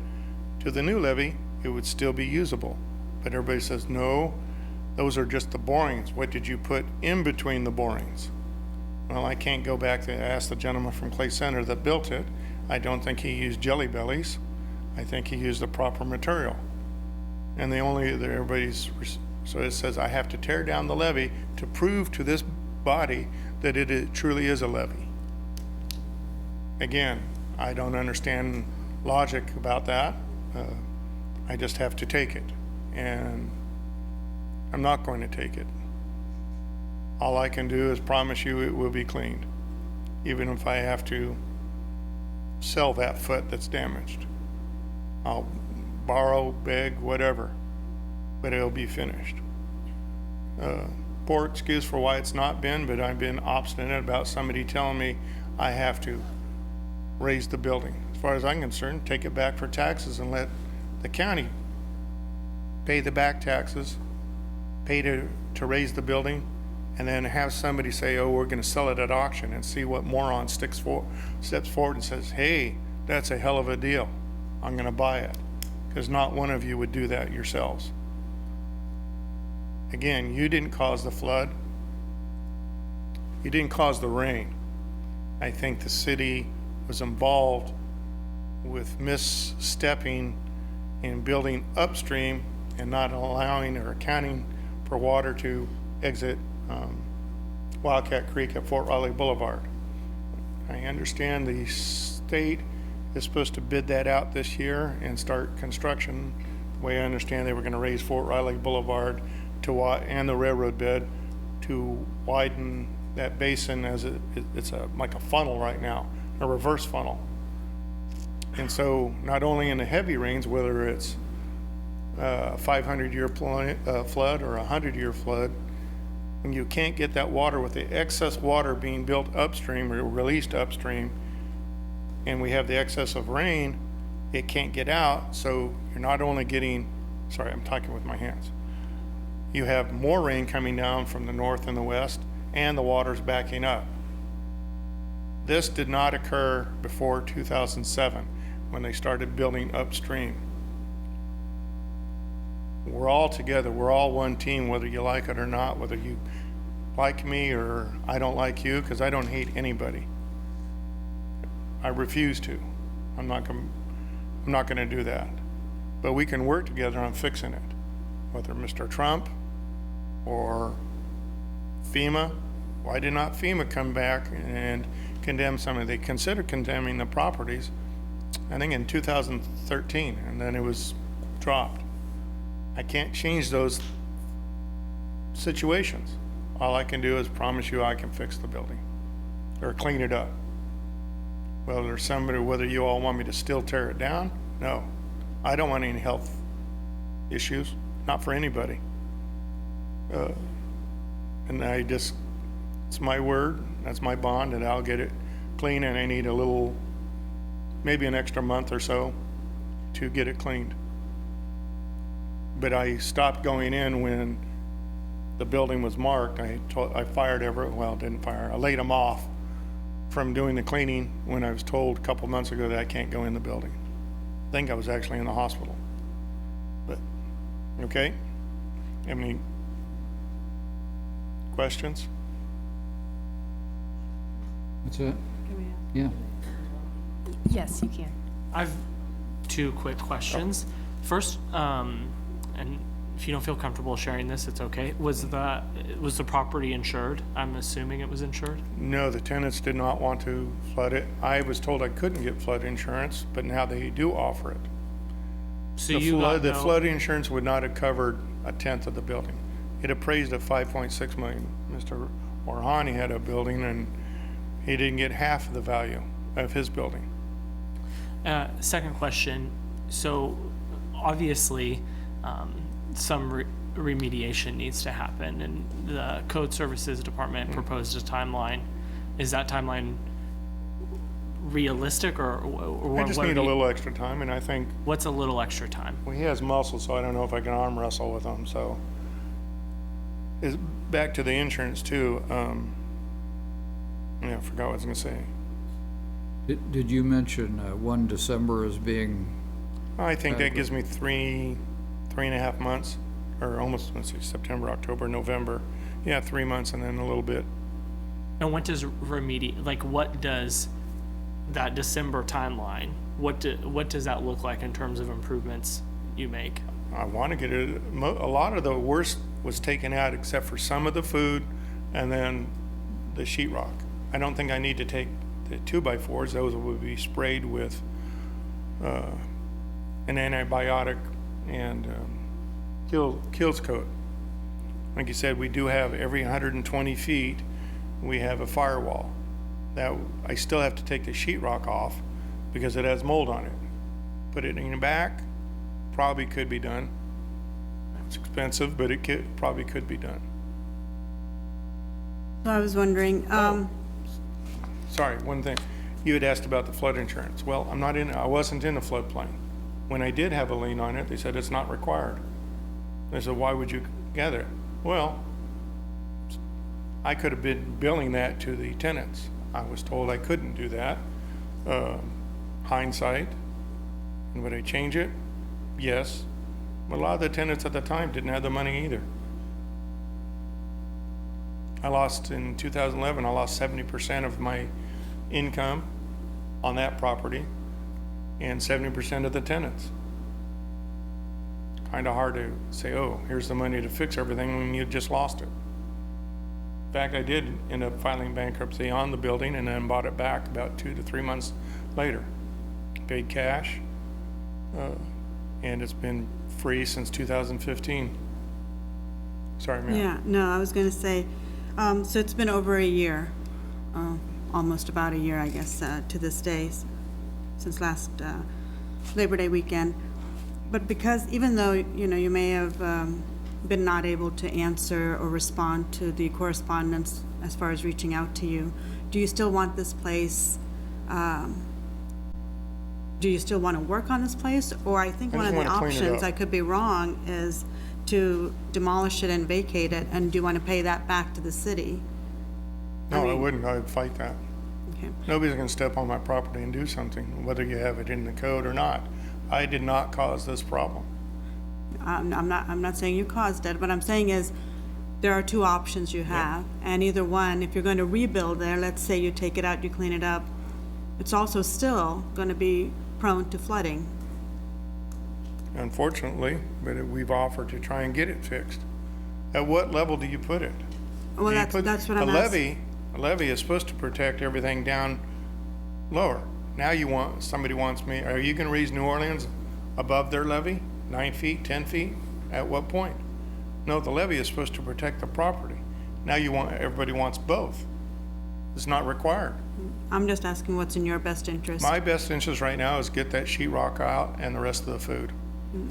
to the new levee, it would still be usable. But everybody says, no, those are just the borings. What did you put in between the borings? Well, I can't go back to ask the gentleman from Clay Center that built it. I don't think he used jelly bellies. I think he used the proper material. And so it says I have to tear down the levee to prove to this body that it truly is a levee. Again, I don't understand logic about that. I just have to take it, and I'm not going to take it. All I can do is promise you it will be cleaned. even if I have to sell that foot that's damaged. I'll borrow, beg, whatever, but it'll be finished. Poor excuse for why it's not been, but I've been obstinate about somebody telling me I have to raise the building. As far as I'm concerned, take it back for taxes and let the county pay the back taxes, pay to raise the building, and then have somebody say, oh, we're gonna sell it at auction, and see what moron steps forward and says, hey, that's a hell of a deal. I'm gonna buy it. Because not one of you would do that yourselves. Again, you didn't cause the flood. You didn't cause the rain. I think the city was involved with misstepping in building upstream and not allowing or accounting for water to exit Wildcat Creek at Fort Riley Boulevard. I understand the state is supposed to bid that out this year and start construction. The way I understand, they were going to raise Fort Riley Boulevard and the railroad bed to widen that basin, as it's like a funnel right now, a reverse funnel. And so not only in the heavy rains, whether it's a 500-year flood or a 100-year flood, when you can't get that water with the excess water being built upstream or released upstream, and we have the excess of rain, it can't get out. So you're not only getting, sorry, I'm talking with my hands. You have more rain coming down from the north and the west, and the water's backing up. This did not occur before 2007 when they started building upstream. We're all together, we're all one team, whether you like it or not, whether you like me or I don't like you, because I don't hate anybody. I refuse to. I'm not gonna do that. But we can work together on fixing it. Whether Mr. Trump or FEMA, why did not FEMA come back and condemn some of, they considered condemning the properties, I think in 2013, and then it was dropped. I can't change those situations. All I can do is promise you I can fix the building or clean it up. Whether you all want me to still tear it down, no. I don't want any health issues, not for anybody. And it's my word, that's my bond, that I'll get it clean, and I need maybe an extra month or so to get it cleaned. But I stopped going in when the building was marked. I fired Everett, didn't fire, I laid him off from doing the cleaning when I was told a couple months ago that I can't go in the building. I think I was actually in the hospital. But, okay? Have any questions? That's it? Yeah. Yes, you can. I've two quick questions. First, and if you don't feel comfortable sharing this, it's okay. Was the property insured? I'm assuming it was insured? No, the tenants did not want to flood it. I was told I couldn't get flood insurance, but now they do offer it. So The flood insurance would not have covered a tenth of the building. It appraised at $5.6 million. Mr. Orhani had a building and he didn't get half of the value of his building. Second question, so obviously some remediation needs to happen, and the Code Services Department proposed a timeline. Is that timeline realistic, or I just need a little extra time, and I think, what's a little extra time? well, he has muscle, so I don't know if I can arm wrestle with him, so. Back to the insurance too, I forgot what I was gonna say. Did you mention 1 December as being, I think that gives me three and a half months, or almost, let's see, September, October, November. Yeah, 3 months and then a little bit. And what does what does that December timeline, what does that look like in terms of improvements you make? I want to get it, a lot of the worst was taken out except for some of the food and then the sheetrock. I don't think I need to take the 2x4s. Those would be sprayed with an antibiotic and kills coat. Like you said, we do have every 120 feet, we have a firewall. that I still have to take the sheetrock off because it has mold on it. Put it in the back, probably could be done. It's expensive, but probably could be done. So I was wondering, Sorry, one thing. You had asked about the flood insurance. Well, I wasn't in the floodplain. When I did have a lien on it, they said it's not required. They said, why would you gather it? Well, I could have been billing that to the tenants. I was told I couldn't do that. Hindsight. And would I change it? Yes. But a lot of the tenants at the time didn't have the money either. In 2011, I lost 70% of my income on that property and 70% of the tenants. Kind of hard to say, oh, here's the money to fix everything when you just lost it. In fact, I did end up filing bankruptcy on the building and then bought it back about 2 to 3 months later. Paid cash, and it's been free since 2015. Sorry, ma'am. yeah, no, I was going to say, so it's been over a year, almost about a year, I guess, to this day, since last Labor Day weekend. But because even though, you may have been not able to answer or respond to the correspondence as far as reaching out to you, do you still want this place, do you still want to work on this place? Or I think one of the wanna clean it options, up. I could be wrong, is to demolish it and vacate it, and do you want to pay that back to the city? No, I wouldn't. I would fight that. Okay. Nobody's going to step on my property and do something, whether you have it in the code or not. I did not cause this problem. I'm not saying you caused it, but I'm saying is, there are two options you have, and either one, if you're going to rebuild there, let's say you take it out, you clean it up, it's also still going to be prone to flooding. Unfortunately, but we've offered to try and get it fixed. At what level do you put it? Well, Do you put- that's what I'm asking. A levee is supposed to protect everything down lower. Now somebody wants me, are you going to raise New Orleans above their levee? 9 feet, 10 feet? At what point? No, the levee is supposed to protect the property. Now everybody wants both. It's not required. I'm just asking what's in your best interest. My best interest right now is get that sheetrock out and the rest of the food.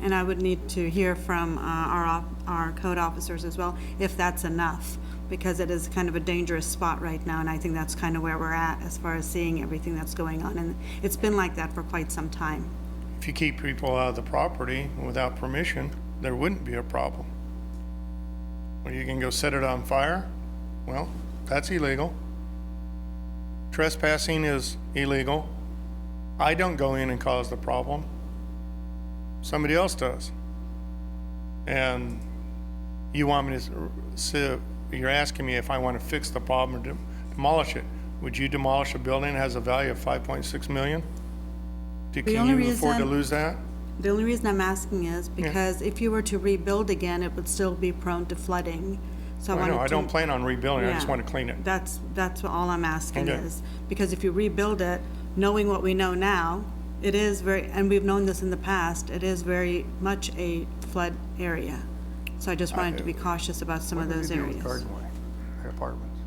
And I would need to hear from our code officers as well, if that's enough, because it is kind of a dangerous spot right now, and I think that's kind of where we're at as far as seeing everything that's going on, and it's been like that for quite some time. If you keep people out of the property without permission, there wouldn't be a problem. Well, you can go set it on fire, well, that's illegal. Trespassing is illegal. I don't go in and cause the problem. Somebody else does. And you want me to, you're asking me if I want to fix the problem or demolish it. Would you demolish a building that has a value of 5.6 million? Can you afford to lose that? The only reason I'm asking is because if you were to rebuild again, it would still be prone to flooding. So I know, I don't to- plan on rebuilding, I just Yeah. want to clean it. That's all I'm asking Okay. is, because if you rebuild it, knowing what we know now, it is very, and we've known this in the past, it is very much a flood area. So I just wanted to be cautious about some of those areas. Garden Way apartments.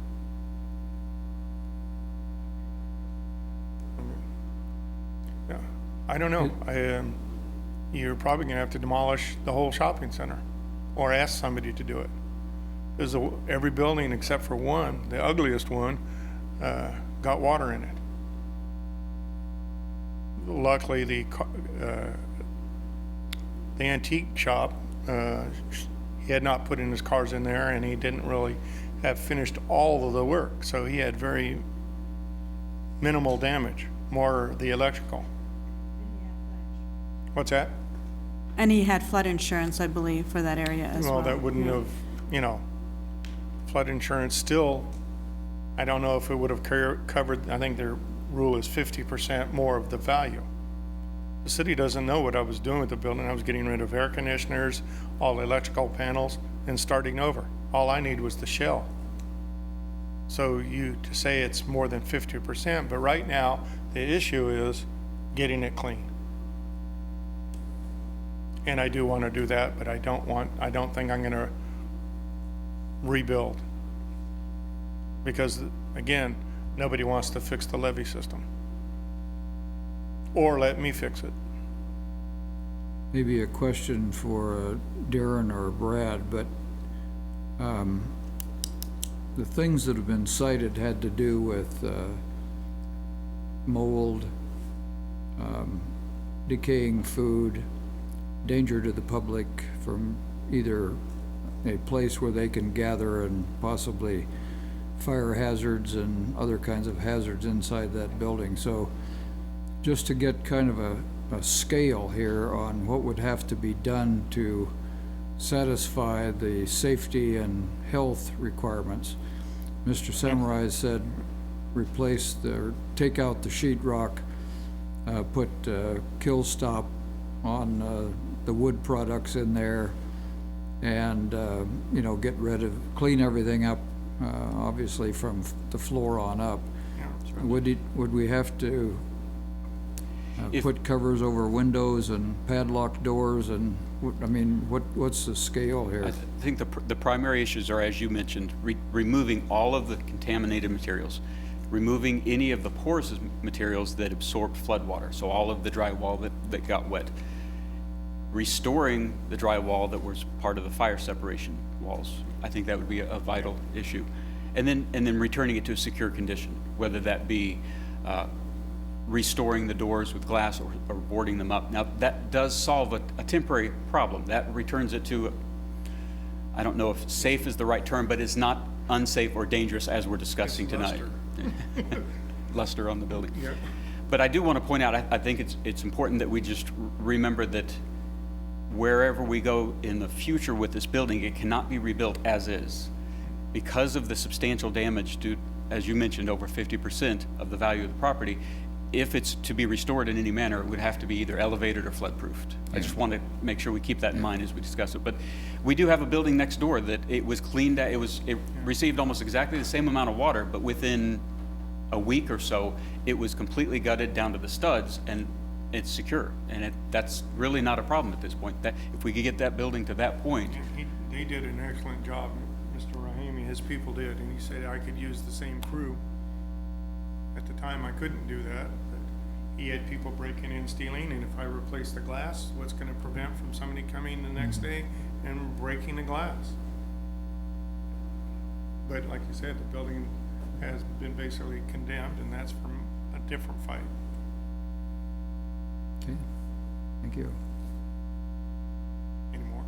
Yeah, I don't know. You're probably gonna have to demolish the whole shopping center or ask somebody to do it. Because every building except for one, the ugliest one, got water in it. Luckily, the antique shop, he had not put in his cars in there, and he didn't really have finished all of the work, so he had very minimal damage, more the electrical. What's that? And he had flood insurance, I believe, for that area as well. Well, that wouldn't have, flood insurance still, I don't know if it would have covered, I think their rule is 50% more of the value. The city doesn't know what I was doing with the building. I was getting rid of air conditioners, all the electrical panels, and starting over. All I need was the shell. So to say it's more than 50%, but right now, the issue is getting it clean. And I do want to do that, but I don't think I'm going to rebuild. Because again, Nobody wants to fix the levee system. Or let me fix it. Maybe a question for Darren or Brad, but the things that have been cited had to do with mold, decaying food, danger to the public from either a place where they can gather and possibly fire hazards and other kinds of hazards inside that building. So just to get kind of a scale here on what would have to be done to satisfy the safety and health requirements. Mr. Samurai said take out the sheetrock, put kill stop on the wood products in there, and you know, clean everything up, obviously from the floor on up. Would we have to put covers over windows and padlock doors, and I mean, what's the scale here? I think the primary issues are, as you mentioned, removing all of the contaminated materials, removing any of the porous materials that absorb floodwater, so all of the drywall that got wet, restoring the drywall that was part of the fire separation walls. I think that would be a vital issue. And then returning it to a secure condition, whether that be restoring the doors with glass or boarding them up. Now, that does solve a temporary problem. That returns it to, I don't know if safe is the right term, but it's not unsafe or dangerous as we're discussing tonight. Luster on the building. Yeah. But I do want to point out, I think it's important that we just remember that wherever we go in the future with this building, it cannot be rebuilt as is. Because of the substantial damage due, as you mentioned, over 50% of the value of the property, if it's to be restored in any manner, it would have to be either elevated or flood-proofed. I just want to make sure we keep that in mind as we discuss it. But we do have a building next door that it was cleaned out. It received almost exactly the same amount of water, but within a week or so, it was completely gutted down to the studs, and it's secure. And that's really not a problem at this point. That if we could get that building to that point. He did an excellent job, Mr. Rahimi. His people did, and he said I could use the same crew. At the time, I couldn't do that, but he had people breaking in, stealing, and if I replace the glass, what's going to prevent from somebody coming the next day and breaking the glass? But like you said, the building has been basically condemned, and that's from a different fight. Okay, thank you. Any more?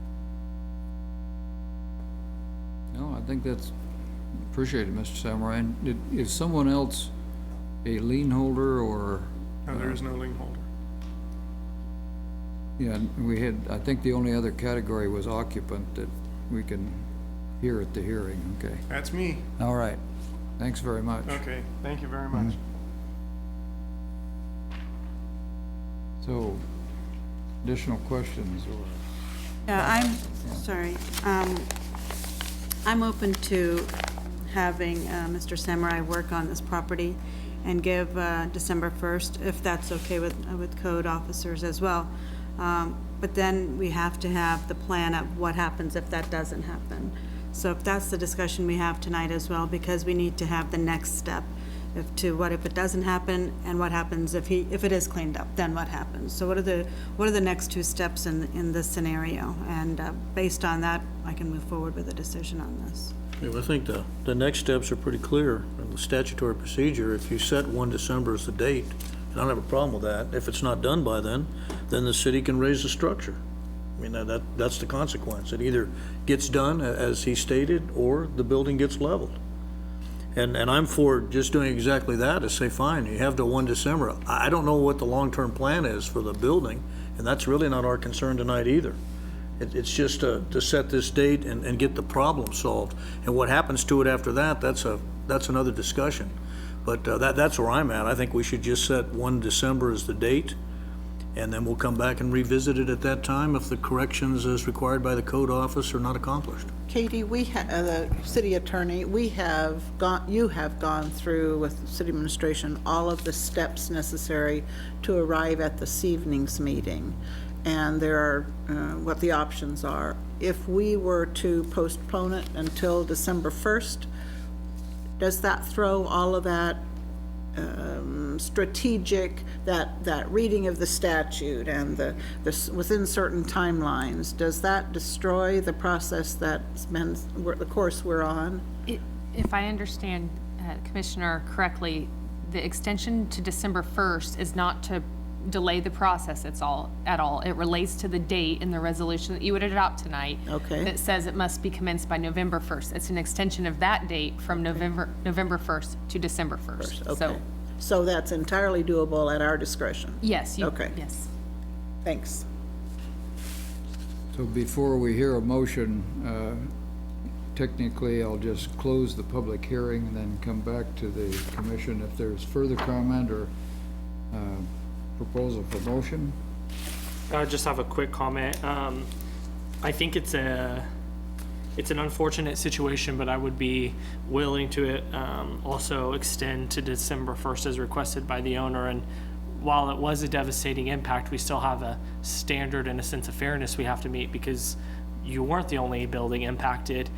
No, I think that's appreciated, Mr. Samurai. Is someone else a lien holder or? No, there is no lien holder. Yeah, we had, I think the only other category was occupant that we can hear at the hearing, okay? That's me. All right, thanks very much. Okay, thank you very much. So, additional questions or? Yeah, sorry. I'm open to having Mr. Samurai work on this property and give December 1st, if that's okay with code officers as well. But then we have to have the plan of what happens if that doesn't happen. So if that's the discussion we have tonight as well, because we need to have the next step what if it doesn't happen, and what happens if it is cleaned up, then what happens? So what are the next two steps in this scenario? And based on that, I can move forward with a decision on this. Yeah, I think the next steps are pretty clear in the statutory procedure. If you set 1 December as the date, and I don't have a problem with that. If it's not done by then the city can raise the structure. I mean, that's the consequence. It either gets done, as he stated, or the building gets leveled. And I'm for just doing exactly that, is say, fine, you have till 1 December. I don't know what the long-term plan is for the building, and that's really not our concern tonight either. It's just to set this date and get the problem solved. And what happens to it after that, that's another discussion. But that's where I'm at. I think we should just set 1 December as the date, and then we'll come back and revisit it at that time if the corrections as required by the code office are not accomplished. Katie, the city attorney, you have gone through with city administration all of the steps necessary to arrive at this evening's meeting. And there are, what the options are. If we were to postpone it until December 1st, does that throw all of that strategic, that reading of the statute and within certain timelines, does that destroy the process that's been, the course we're on? If I understand Commissioner correctly, the extension to December 1st is not to delay the process at all. It relates to the date in the resolution that you would adopt tonight. Okay. That says it must be commenced by November 1st. It's an extension of that date from November 1st to December 1st. Okay. So that's entirely doable at our discretion? Yes. Okay. Yes. Thanks. So before we hear a motion, technically, I'll just close the public hearing and then come back to the commission if there's further comment or proposal for motion. I just have a quick comment. I think it's an unfortunate situation, but I would be willing to also extend to December 1st as requested by the owner. And while it was a devastating impact, we still have a standard and a sense of fairness we have to meet, because you weren't the only building impacted.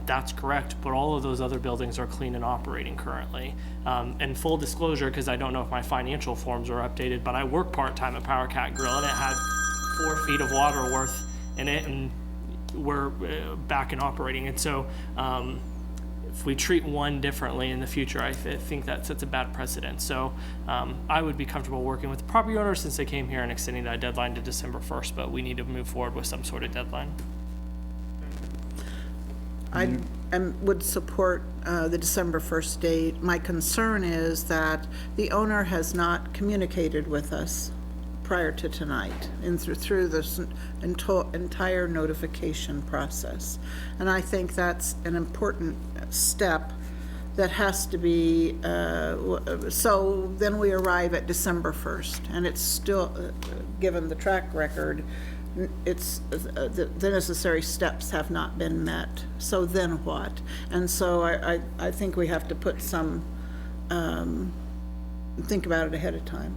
That's correct, but all of those other buildings are clean and operating currently. And full disclosure, because I don't know if my financial forms are updated, but I work part-time at Power Cat Grill, and it had 4 feet of water worth in it, and we're back and operating. And so if we treat one differently in the future, I think that sets a bad precedent. So I would be comfortable working with the property owner since they came here and extending that deadline to December 1st, but we need to move forward with some sort of deadline. I would support the December 1st date. My concern is that the owner has not communicated with us prior to tonight and through this entire notification process. And I think that's an important step that has to be, so then we arrive at December 1st, and it's still, given the track record, it's, the necessary steps have not been met. So then what? And so I think we have to put some, think about it ahead of time.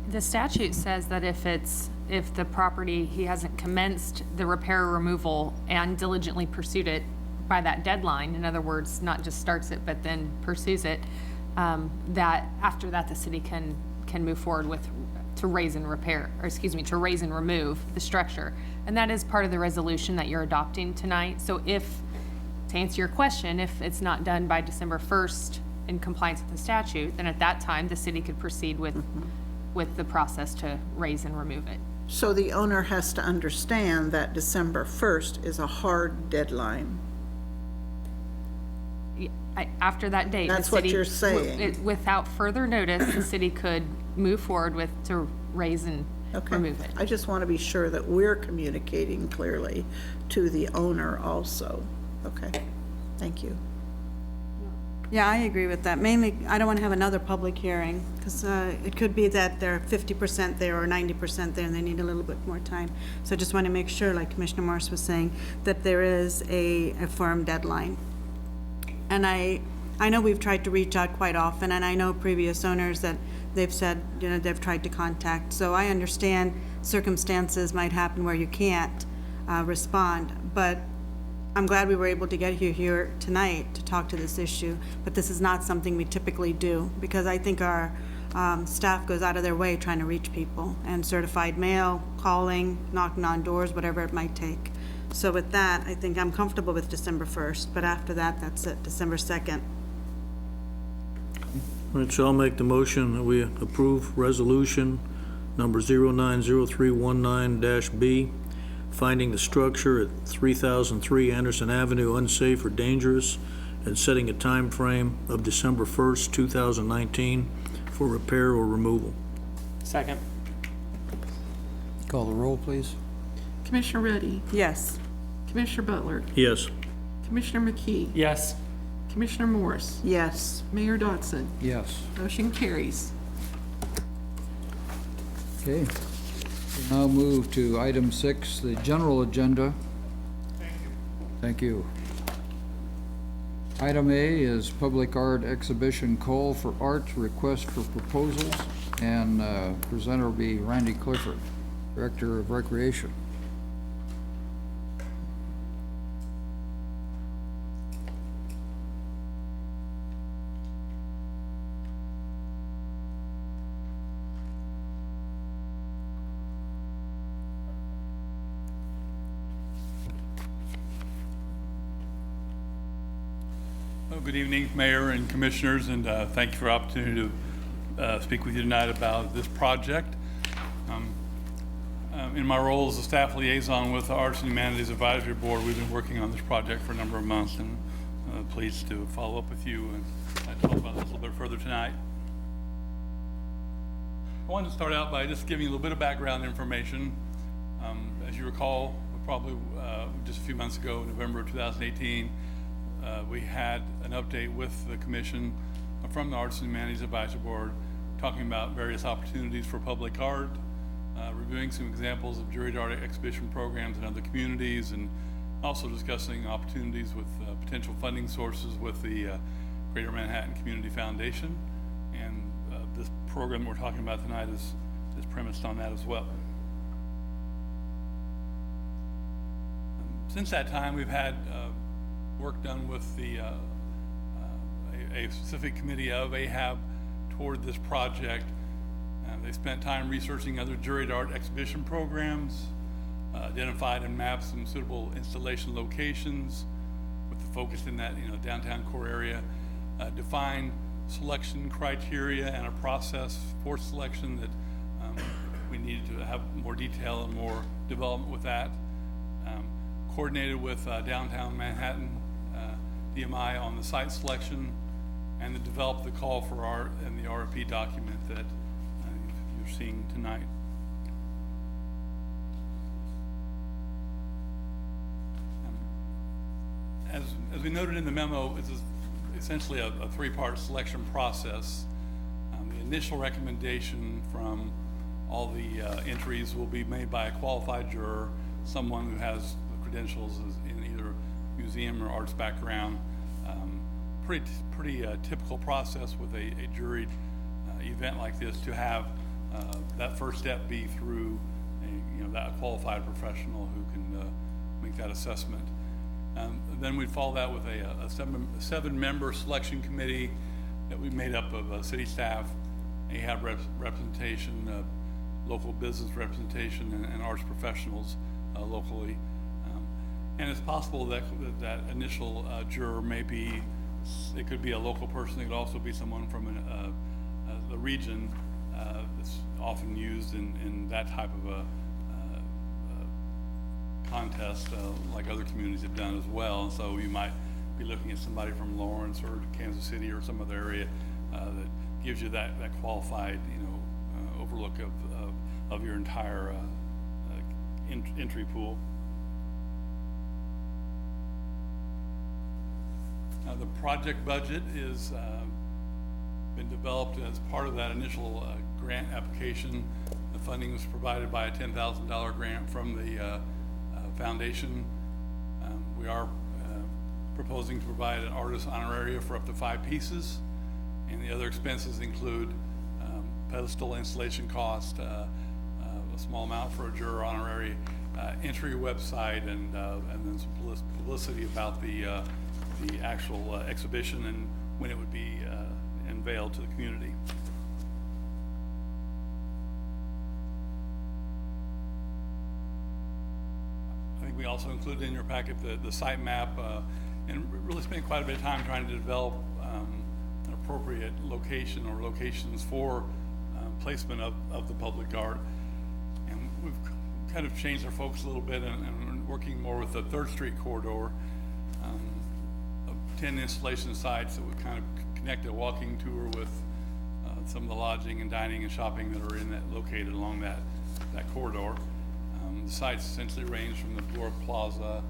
The statute says that if the property, he hasn't commenced the repair or removal and diligently pursued it by that deadline, in other words, not just starts it, but then pursues it, that after that, the city can move forward to raise and remove the structure. And that is part of the resolution that you're adopting tonight. So to answer your question, if it's not done by December 1st in compliance with the statute, then at that time, the city could proceed with the process to raise and remove it. So the owner has to understand that December 1st is a hard deadline. After that date, That's what you're saying. Without further notice, the city could move forward to raise and remove it. I just want to be sure that we're communicating clearly to the owner also. Okay, thank you. Yeah, I agree with that. Mainly, I don't want to have another public hearing, because it could be that they're 50% there or 90% there, and they need a little bit more time. So I just want to make sure, like Commissioner Morris was saying, that there is a firm deadline. And I know we've tried to reach out quite often, and I know previous owners that they've said, they've tried to contact. So I understand circumstances might happen where you can't respond, but I'm glad we were able to get you here tonight to talk to this issue. But this is not something we typically do, because I think our staff goes out of their way trying to reach people, and certified mail, calling, knocking on doors, whatever it might take. So with that, I think I'm comfortable with December 1st, but after that, that's it, December 2nd. All right, so I'll make the motion that we approve resolution number 090319-B, finding the structure at 3003 Anderson Avenue unsafe or dangerous, and setting a time frame of December 1st, 2019 for repair or removal. Second. Call the roll, please. Commissioner Reddy, Yes. Commissioner Butler, Yes. Commissioner McKee, Yes. Commissioner Morris, Yes. Mayor Dodson. Yes. Motion carries. Okay. We'll now move to item 6, the general agenda. Thank you. Item A is public art exhibition call for art, request for proposals, and presenter will be Randy Clifford, Director of Recreation. Good evening, Mayor and Commissioners, and thank you for the opportunity to speak with you tonight about this project. In my role as a staff liaison with the Arts and Humanities Advisory Board, we've been working on this project for a number of months, and pleased to follow up with you and talk about this a little bit further tonight. I wanted to start out by just giving you a little bit of background information. As you recall, probably just a few months ago, November of 2018, we had an update with the Commission from the Arts and Humanities Advisory Board talking about various opportunities for public art, reviewing some examples of juried art exhibition programs in other communities, and also discussing opportunities with potential funding sources with the Greater Manhattan Community Foundation. And this program we're talking about tonight is premised on that as well. Since that time, we've had work done with a specific committee of AHAB toward this project. They spent time researching other juried art exhibition programs, identified and mapped some suitable installation locations with the focus in that downtown core area, defined selection criteria and a process for selection that we needed to have more detail and more development with that. Coordinated with downtown Manhattan DMI on the site selection, and to develop the call for art and the RFP document that you're seeing tonight. As we noted in the memo, this is essentially a three-part selection process. The initial recommendation from all the entries will be made by a qualified juror, someone who has the credentials in either museum or arts background. Pretty typical process with a juried event like this to have that first step be through that qualified professional who can make that assessment. Then we'd follow that with a seven-member selection committee that we made up of city staff, AHAB representation, local business representation, and arts professionals locally. And it's possible that that initial juror may be, it could be a local person, it could also be someone from the region that's often used in that type of a contest, like other communities have done as well. And so you might be looking at somebody from Lawrence or Kansas City or some other area that gives you that qualified, overlook of your entire entry pool. The project budget is been developed as part of that initial grant application. The funding was provided by a $10,000 grant from the foundation. We are proposing to provide an artist honoraria for up to 5 pieces, and the other expenses include pedestal installation cost, a small amount for a juror honorary, entry website, and then some publicity about the actual exhibition and when it would be unveiled to the community. I think we also included in your packet the site map and really spent quite a bit of time trying to develop an appropriate location or locations for placement of the public art. And we've kind of changed our focus a little bit and working more with the 3rd Street corridor. 10 installation sites that would kind of connect a walking tour with some of the lodging and dining and shopping that are located along that corridor. The sites essentially range from the Bloor Plaza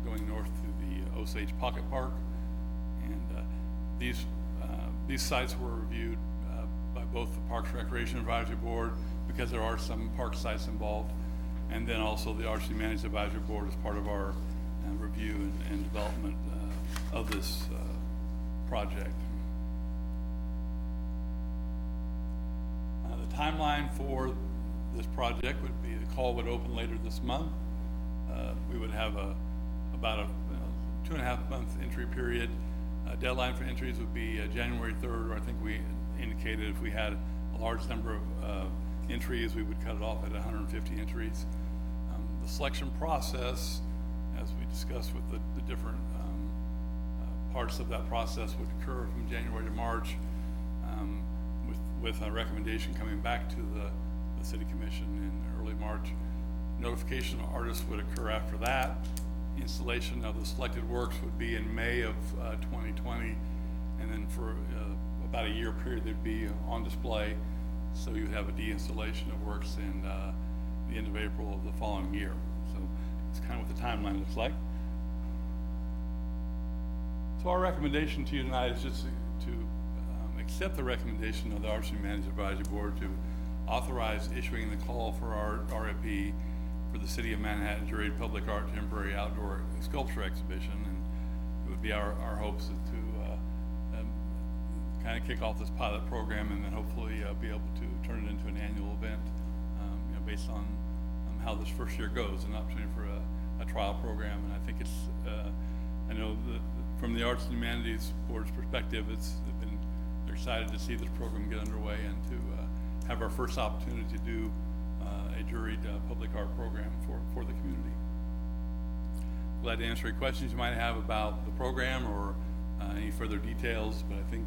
going north to the Osage Pocket Park, and these sites were reviewed by both the Parks Recreation Advisory Board, because there are some park sites involved, and then also the Arts and Humanities Advisory Board as part of our review and development of this project. The timeline for this project would be, the call would open later this month. We would have about a 2.5 month entry period. Deadline for entries would be January 3rd, or I think we indicated if we had a large number of entries, we would cut it off at 150 entries. The selection process, as we discussed with the different parts of that process would occur from January to March, with a recommendation coming back to the City Commission in early March. Notification of artists would occur after that. Installation of the selected works would be in May of 2020, and then for about a year period they'd be on display. So you'd have a de-installation of works in the end of April of the following year. So it's kind of what the timeline looks like. So our recommendation to you tonight is just to accept the recommendation of the Arts and Humanities Advisory Board to authorize issuing the call for our RFP for the City of Manhattan Juried Public Art Temporary Outdoor Sculpture Exhibition. And it would be our hopes to kind of kick off this pilot program and then hopefully be able to turn it into an annual event, based on how this first year goes, an opportunity for a trial program. And I think it's, I know that from the Arts and Humanities Board's perspective, they're excited to see this program get underway and to have our first opportunity to do a juried public art program for the community. Glad to answer any questions you might have about the program or any further details, but I think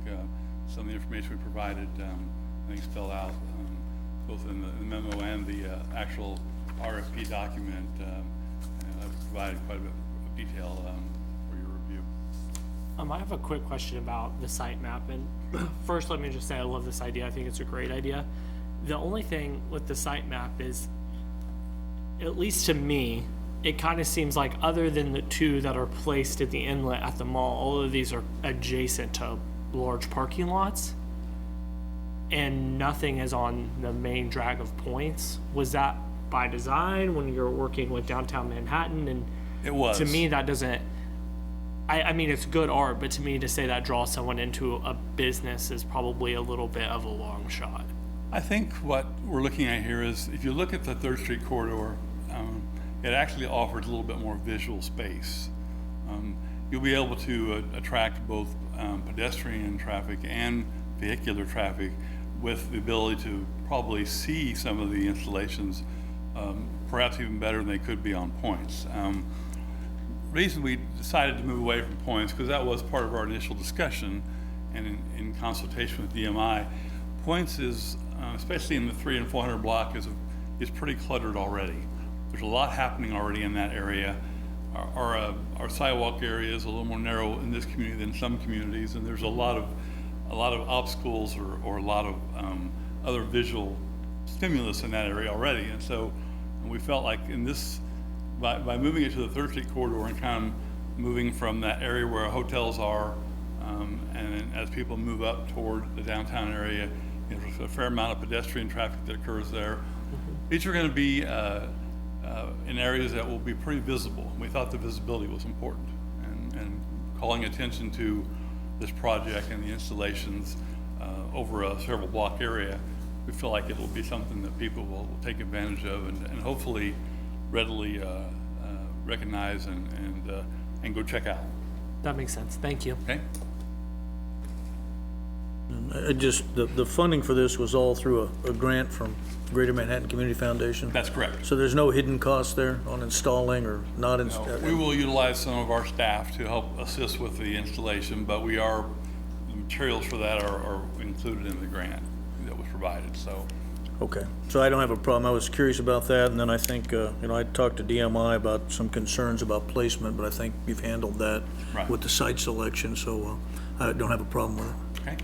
some of the information we provided, I think spelled out both in the memo and the actual RFP document. I've provided quite a bit of detail for your review. I have a quick question about the site map. And first, let me just say I love this idea. I think it's a great idea. The only thing with the site map is, at least to me, it kind of seems like other than the two that are placed at the inlet at the mall, all of these are adjacent to large parking lots, and nothing is on the main drag of points. Was that by design when you're working with downtown Manhattan? And it was. To me, that doesn't, I mean, it's good art, but to me, to say that draws someone into a business is probably a little bit of a long shot. I think what we're looking at here is, if you look at the 3rd Street corridor, it actually offers a little bit more visual space. You'll be able to attract both pedestrian traffic and vehicular traffic with the ability to probably see some of the installations perhaps even better than they could be on points. Reason we decided to move away from points, because that was part of our initial discussion and in consultation with DMI. Points is, especially in the 300 and 400 block, is pretty cluttered already. There's a lot happening already in that area. Our sidewalk area is a little more narrow in this community than some communities, and there's a lot of obstacles or a lot of other visual stimulus in that area already. And so we felt like in this, by moving it to the 3rd Street corridor and kind of moving from that area where hotels are, and as people move up toward the downtown area, there's a fair amount of pedestrian traffic that occurs there. These are going to be in areas that will be pretty visible. We thought the visibility was important, and calling attention to this project and the installations over a several block area, we feel like it will be something that people will take advantage of and hopefully readily recognize and go check out. That makes sense. Thank you. Okay. The funding for this was all through a grant from Greater Manhattan Community Foundation? That's correct. So there's no hidden cost there on installing or not No, installing? we will utilize some of our staff to help assist with the installation, but the materials for that are included in the grant that was provided, so. Okay, so I don't have a problem. I was curious about that, and then I think, I talked to DMI about some concerns about placement, but I think you've handled that Right. with the site selection, so I don't have a problem with it. Okay.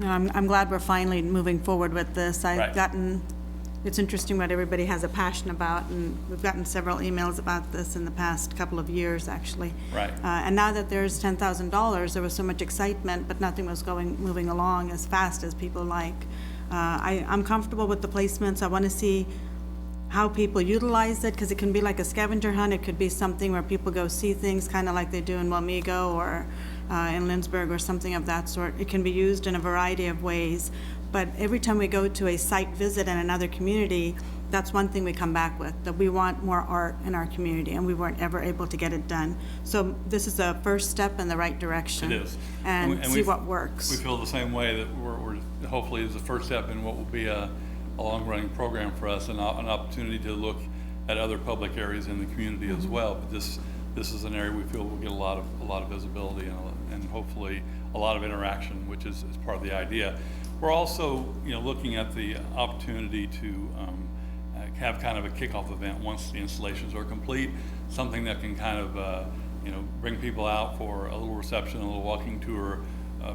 No, I'm glad we're finally moving forward with this. Right. It's interesting what everybody has a passion about, and we've gotten several emails about this in the past couple of years, actually. Right. And now that there's $10,000, there was so much excitement, but nothing was moving along as fast as people like. I'm comfortable with the placements. I want to see how people utilize it, because it can be like a scavenger hunt. It could be something where people go see things, kind of like they do in Wamego or in Lindsberg or something of that sort. It can be used in a variety of ways, but every time we go to a site visit in another community, that's one thing we come back with, that we want more art in our community, and we weren't ever able to get it done. So this is a first step in the right direction. It is. And see what works. We feel the same way, that we're hopefully is the first step in what will be a long-running program for us, and an opportunity to look at other public areas in the community as well. But this this is an area we feel will get a lot of visibility and hopefully a lot of interaction, which is part of the idea. We're also, looking at the opportunity to have kind of a kickoff event once the installations are complete, something that can kind of, bring people out for a little reception, a little walking tour,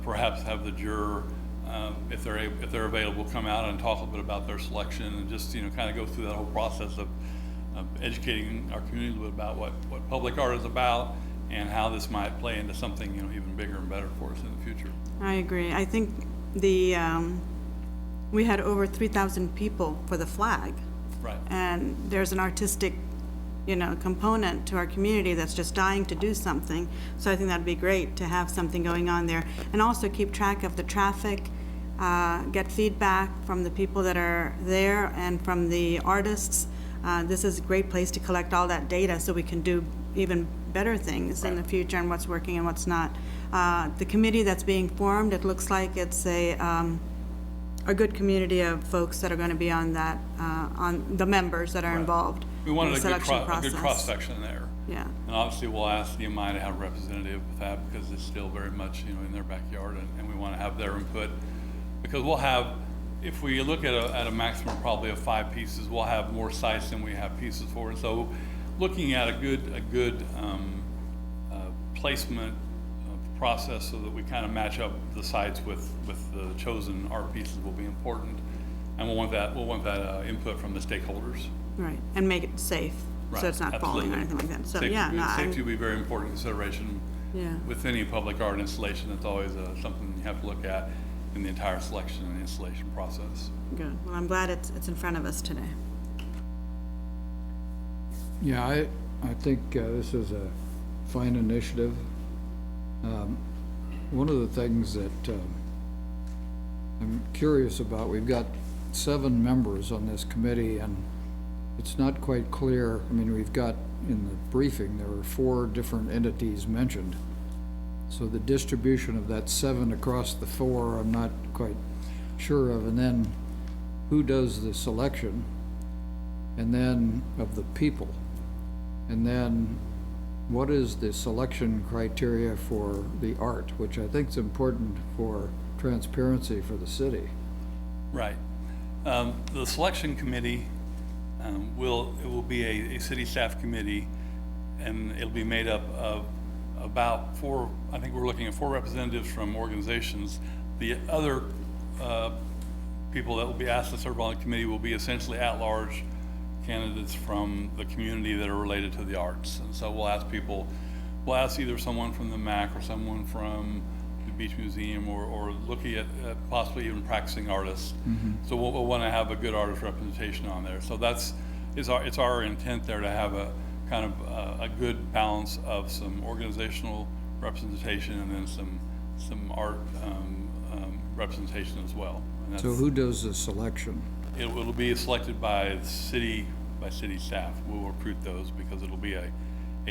perhaps have the juror, if they're available, come out and talk a little bit about their selection and just, kind of go through that whole process of educating our community a little bit about what public art is about and how this might play into something, even bigger and better for us in the future. I agree. I think we had over 3,000 people for the flag. Right. And there's an artistic, component to our community that's just dying to do something. So I think that'd be great to have something going on there. And also keep track of the traffic, get feedback from the people that are there and from the artists. This is a great place to collect all that data so we can do even better things in the future and what's working and what's not. The committee that's being formed, it looks like it's a good community of folks that are going to be on that, on the members that are involved. We wanted in the a good process. cross-section there. Yeah. And obviously, we'll ask the MI to have a representative with that because it's still very much, in their backyard, and we want to have their input. Because we'll have, if we look at a maximum probably of 5 pieces, we'll have more sites than we have pieces for. And so, looking at a good placement process so that we kind of match up the sites with the chosen art pieces will be important. And we'll want that input from the stakeholders. Right, and make it safe, Right, so it's not falling or absolutely. anything like that. So, Safety, yeah, no, safety will be a very important consideration yeah. with any public art installation. It's always something you have to look at in the entire selection and installation process. Good. Well, I'm glad it's in front of us today. Yeah, I think this is a fine initiative. One of the things that I'm curious about, we've got 7 members on this committee, and it's not quite clear. I mean, we've got, in the briefing, there were 4 different entities mentioned. So the distribution of that 7 across the 4, I'm not quite sure of. And then who does the selection? And then of the people? And then what is the selection criteria for the art, which I think is important for transparency for the city? Right. The selection committee will be a city staff committee, and it'll be made up of about 4, I think we're looking at 4 representatives from organizations. The other people that will be asked to serve on the committee will be essentially at-large candidates from the community that are related to the arts. And so we'll ask either someone from the MAC or someone from the Beach Museum or looking at possibly even practicing artists. So we'll want to have a good artist representation on there. So it's our intent there to have a kind of a good balance of some organizational representation and then some art representation as well. And So who does the selection? It'll be selected by city staff. We'll recruit those because it'll be a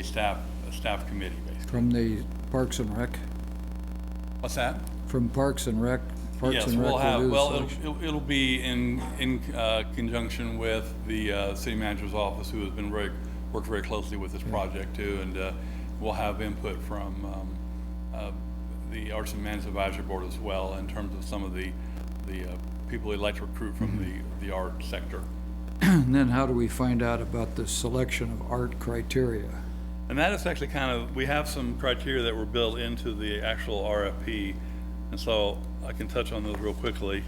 staff committee basically. From the Parks and Rec? What's that? From Parks and Rec? Yes, we'll have, well, it'll be in conjunction with the city manager's office, who has been worked very closely with this project too, and we'll have input from the Arts and Management Advisory Board as well in terms of some of the people we'd like to recruit from the art sector. And then how do we find out about the selection of art criteria? And that is actually we have some criteria that were built into the actual RFP, and so I can touch on those real quickly.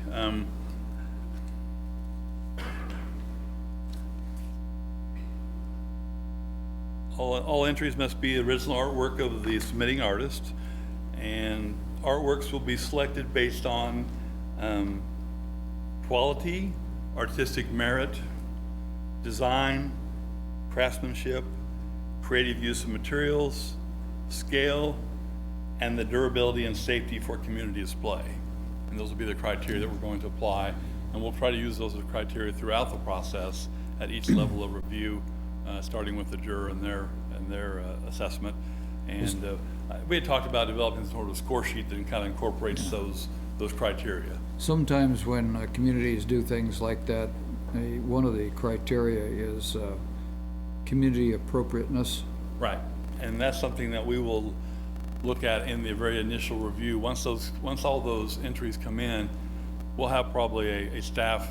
All entries must be original artwork of the submitting artist, and artworks will be selected based on quality, artistic merit, design, craftsmanship, creative use of materials, scale, and the durability and safety for community display. And those will be the criteria that we're going to apply, and we'll try to use those as criteria throughout the process at each level of review, starting with the juror and their assessment. And we had talked about developing sort of a score sheet that kind of incorporates those criteria. Sometimes when communities do things like that, one of the criteria is community appropriateness. Right. And that's something that we will look at in the very initial review. Once all those entries come in, we'll have probably a staff,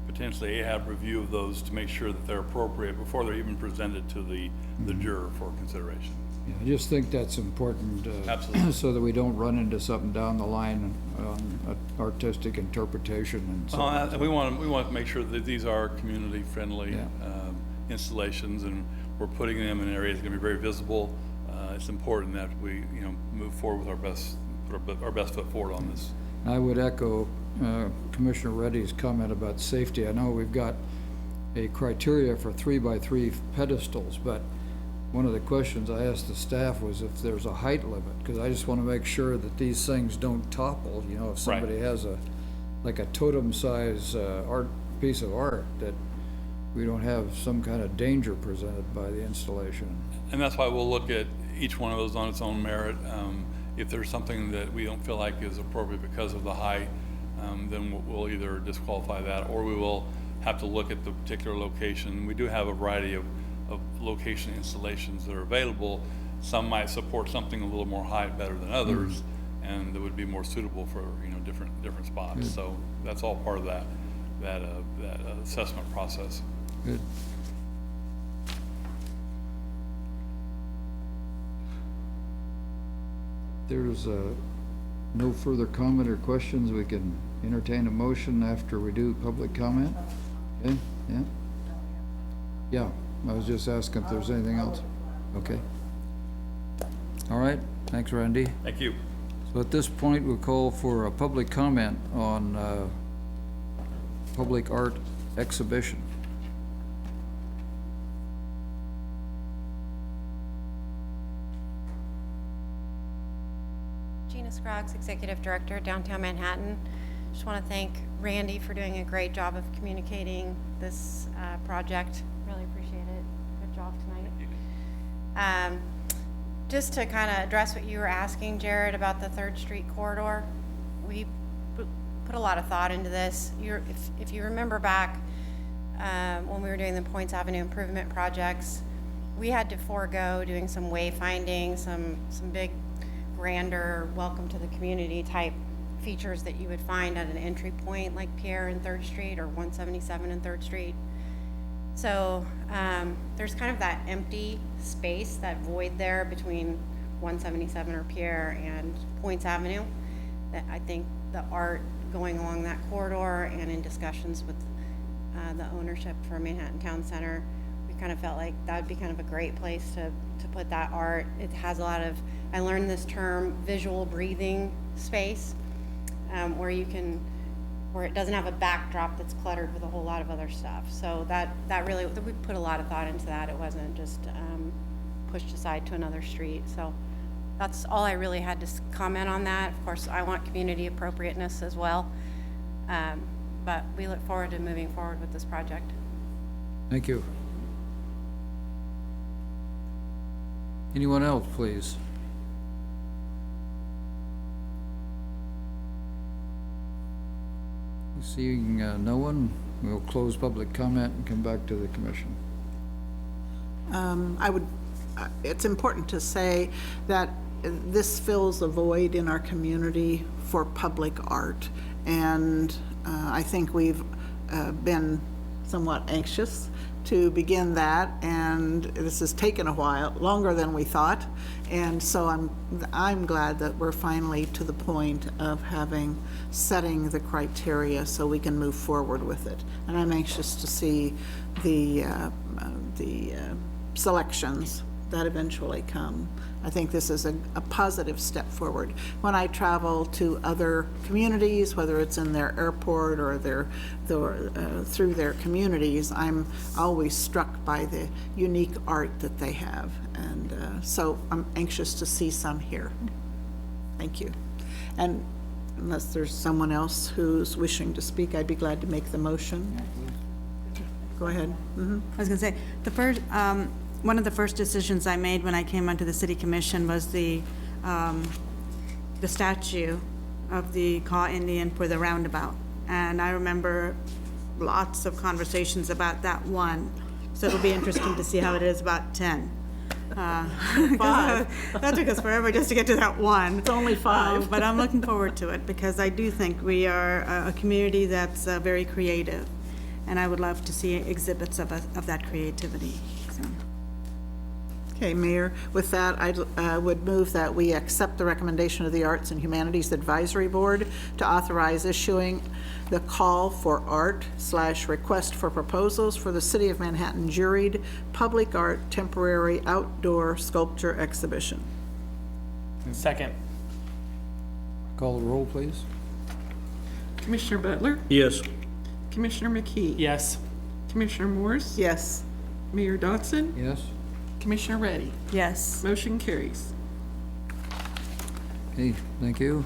potentially AHAB review of those to make sure that they're appropriate before they're even presented to the juror for consideration. Yeah, I just think that's important. Absolutely. So that we don't run into something down the line on artistic interpretation and so on. We want to make sure that these are community-friendly Yeah. installations, and we're putting them in areas that are going to be very visible. It's important that we, move forward with our best foot forward on this. I would echo Commissioner Reddy's comment about safety. I know we've got a criteria for 3x3 pedestals, but one of the questions I asked the staff was if there's a height limit, because I just want to make sure that these things don't topple. If somebody has like a totem-size piece of art, that we don't have some kind of danger presented by the installation. And that's why we'll look at each one of those on its own merit. If there's something that we don't feel like is appropriate because of the height, then we'll either disqualify that, or we will have to look at the particular location. We do have a variety of location installations that are available. Some might support something a little more height better than others, and that would be more suitable for different spots. So that's all part of that assessment process. Good. There's no further comment or questions. We can entertain a motion after we do public comment. Okay, yeah? Yeah, I was just asking if there's anything else. Okay. All right, thanks, Randy. Thank you. So at this point, we'll call for a public comment on public art exhibition. Scruggs, Executive Director, Downtown Manhattan. Just want to thank Randy for doing a great job of communicating this project. Really appreciate it. Good job tonight. Just to kind of address what you were asking, Jared, about the 3rd Street corridor, we put a lot of thought into this. If you remember back when we were doing the Points Avenue improvement projects, we had to forego doing some wayfinding, some big grander welcome to the community type features that you would find at an entry point like Pierre and 3rd Street or 177 and 3rd Street. So there's kind of that empty space, that void there between 177 or Pierre and Points Avenue, that I think the art going along that corridor and in discussions with the ownership for Manhattan Town Center, we kind of felt like that would be kind of a great place to put that art. It has a lot of, I learned this term, visual breathing space, where it doesn't have a backdrop that's cluttered with a whole lot of other stuff. So that really, we put a lot of thought into that. It wasn't just pushed aside to another street. So that's all I really had to comment on that. Of course, I want community appropriateness as well. But we look forward to moving forward with this project. Thank you. Anyone else, please? Seeing no one, we'll close public comment and come back to the commission. It's important to say that this fills a void in our community for public art. And I think we've been somewhat anxious to begin that, and this has taken a while, longer than we thought. And so I'm glad that we're finally to the point of setting the criteria so we can move forward with it. And I'm anxious to see the selections that eventually come. I think this is a positive step forward. When I travel to other communities, whether it's in their airport or through their communities, I'm always struck by the unique art that they have. And so I'm anxious to see some here. Thank you. And unless there's someone else who's wishing to speak, I'd be glad to make the motion. Go ahead. I was going to say, one of the first decisions I made when I came onto the City Commission was the statue of the Kaw Indian for the roundabout. And I remember lots of conversations about that one. So it'll be interesting to see how it is about 10. That took us forever just to get to that one. It's only 5. But I'm looking forward to it because I do think we are a community that's very creative. And I would love to see exhibits of that creativity. So. Okay, Mayor, with that, I would move that we accept the recommendation of the Arts and Humanities Advisory Board to authorize issuing the call for art/request for proposals for the City of Manhattan juried public art temporary outdoor sculpture exhibition. Second. Call the roll, please. Commissioner Butler? Yes. Commissioner McKee? Yes. Commissioner Morse? Yes. Mayor Dotson? Yes? Commissioner Reddy? Yes. Motion carries. Okay, thank you.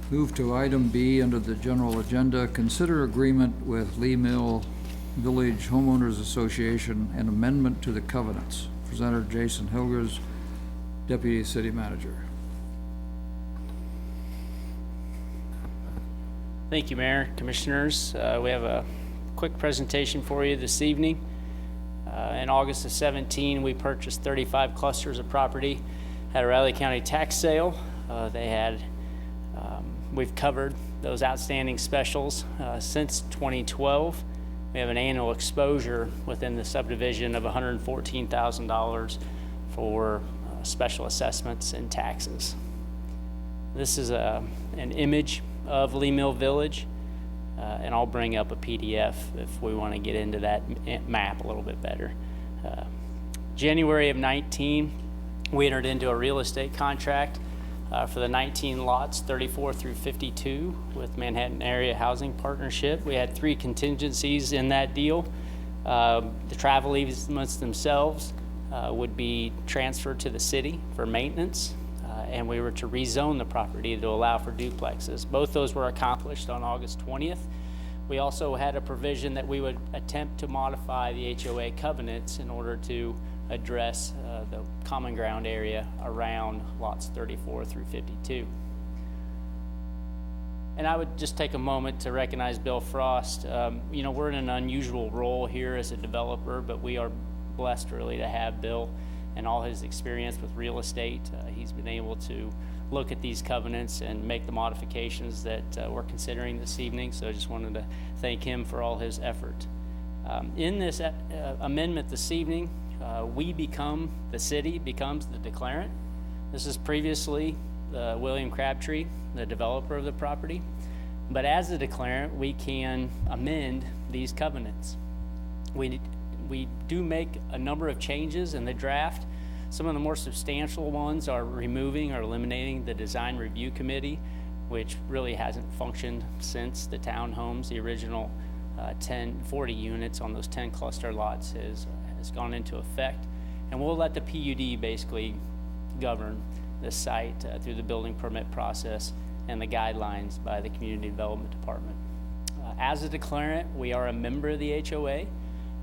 Move to item B under the general agenda. Consider agreement with Lee Mill Village Homeowners Association and amendment to the covenants. Presenter Jason Hilgers, Deputy City Manager. Thank you, Mayor, Commissioners. We have a quick presentation for you this evening. In August of 17, we purchased 35 clusters of property at a Riley County tax sale. We've covered those outstanding specials since 2012. We have an annual exposure within the subdivision of $114,000 for special assessments and taxes. This is an image of Lee Mill Village, and I'll bring up a PDF if we want to get into that map a little bit better. January of 19, we entered into a real estate contract for the 19 lots, 34 through 52, with Manhattan Area Housing Partnership. We had 3 contingencies in that deal. The travel easements themselves would be transferred to the city for maintenance, and we were to rezone the property to allow for duplexes. Both those were accomplished on August 20th. We also had a provision that we would attempt to modify the HOA covenants in order to address the common ground area around lots 34 through 52. And I would just take a moment to recognize Bill Frost. You know, we're in an unusual role here as a developer, but we are blessed really to have Bill and all his experience with real estate. He's been able to look at these covenants and make the modifications that we're considering this evening. So I just wanted to thank him for all his effort. In this amendment this evening, the city becomes the declarant. This is previously William Crabtree, the developer of the property. But as the declarant, we can amend these covenants. We do make a number of changes in the draft. Some of the more substantial ones are removing or eliminating the design review committee, which really hasn't functioned since the townhomes, the original 40 units on those 10 cluster lots has gone into effect. And we'll let the PUD basically govern the site through the building permit process and the guidelines by the Community Development Department. As a declarant, we are a member of the HOA,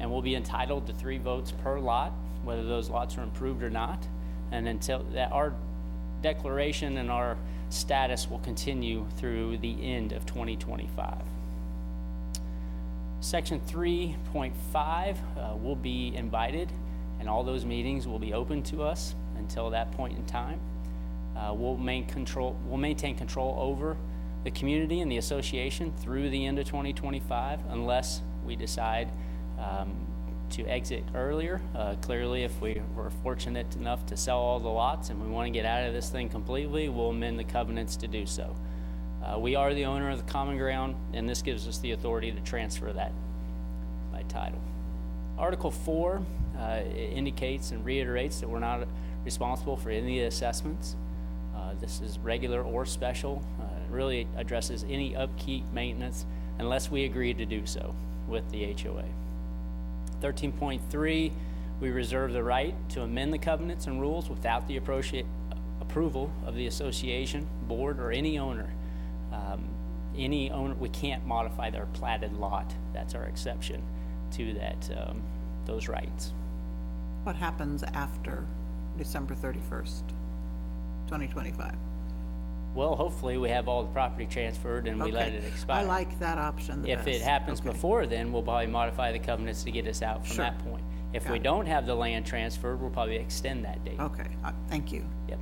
and we'll be entitled to 3 votes per lot, whether those lots are improved or not. And until that, our declaration and our status will continue through the end of 2025. Section 3.5 will be invited, and all those meetings will be open to us until that point in time. We'll maintain control over the community and the association through the end of 2025, unless we decide to exit earlier. Clearly, if we were fortunate enough to sell all the lots and we want to get out of this thing completely, we'll amend the covenants to do so. We are the owner of the common ground, and this gives us the authority to transfer that by title. Article 4 indicates and reiterates that we're not responsible for any of the assessments. This is regular or special. It really addresses any upkeep, maintenance, unless we agree to do so with the HOA. 13.3, we reserve the right to amend the covenants and rules without the approval of the association, board, or any owner. We can't modify their platted lot. That's our exception to that, those rights. What happens after December 31st, 2025? Well, hopefully we have all the property transferred and we let Okay. it expire. I like that option the If it best. happens Okay. before then, we'll probably modify the covenants to get us out from Sure. that point. If Got we it. don't have the land transferred, we'll probably extend that date. Okay, thank you. Yep.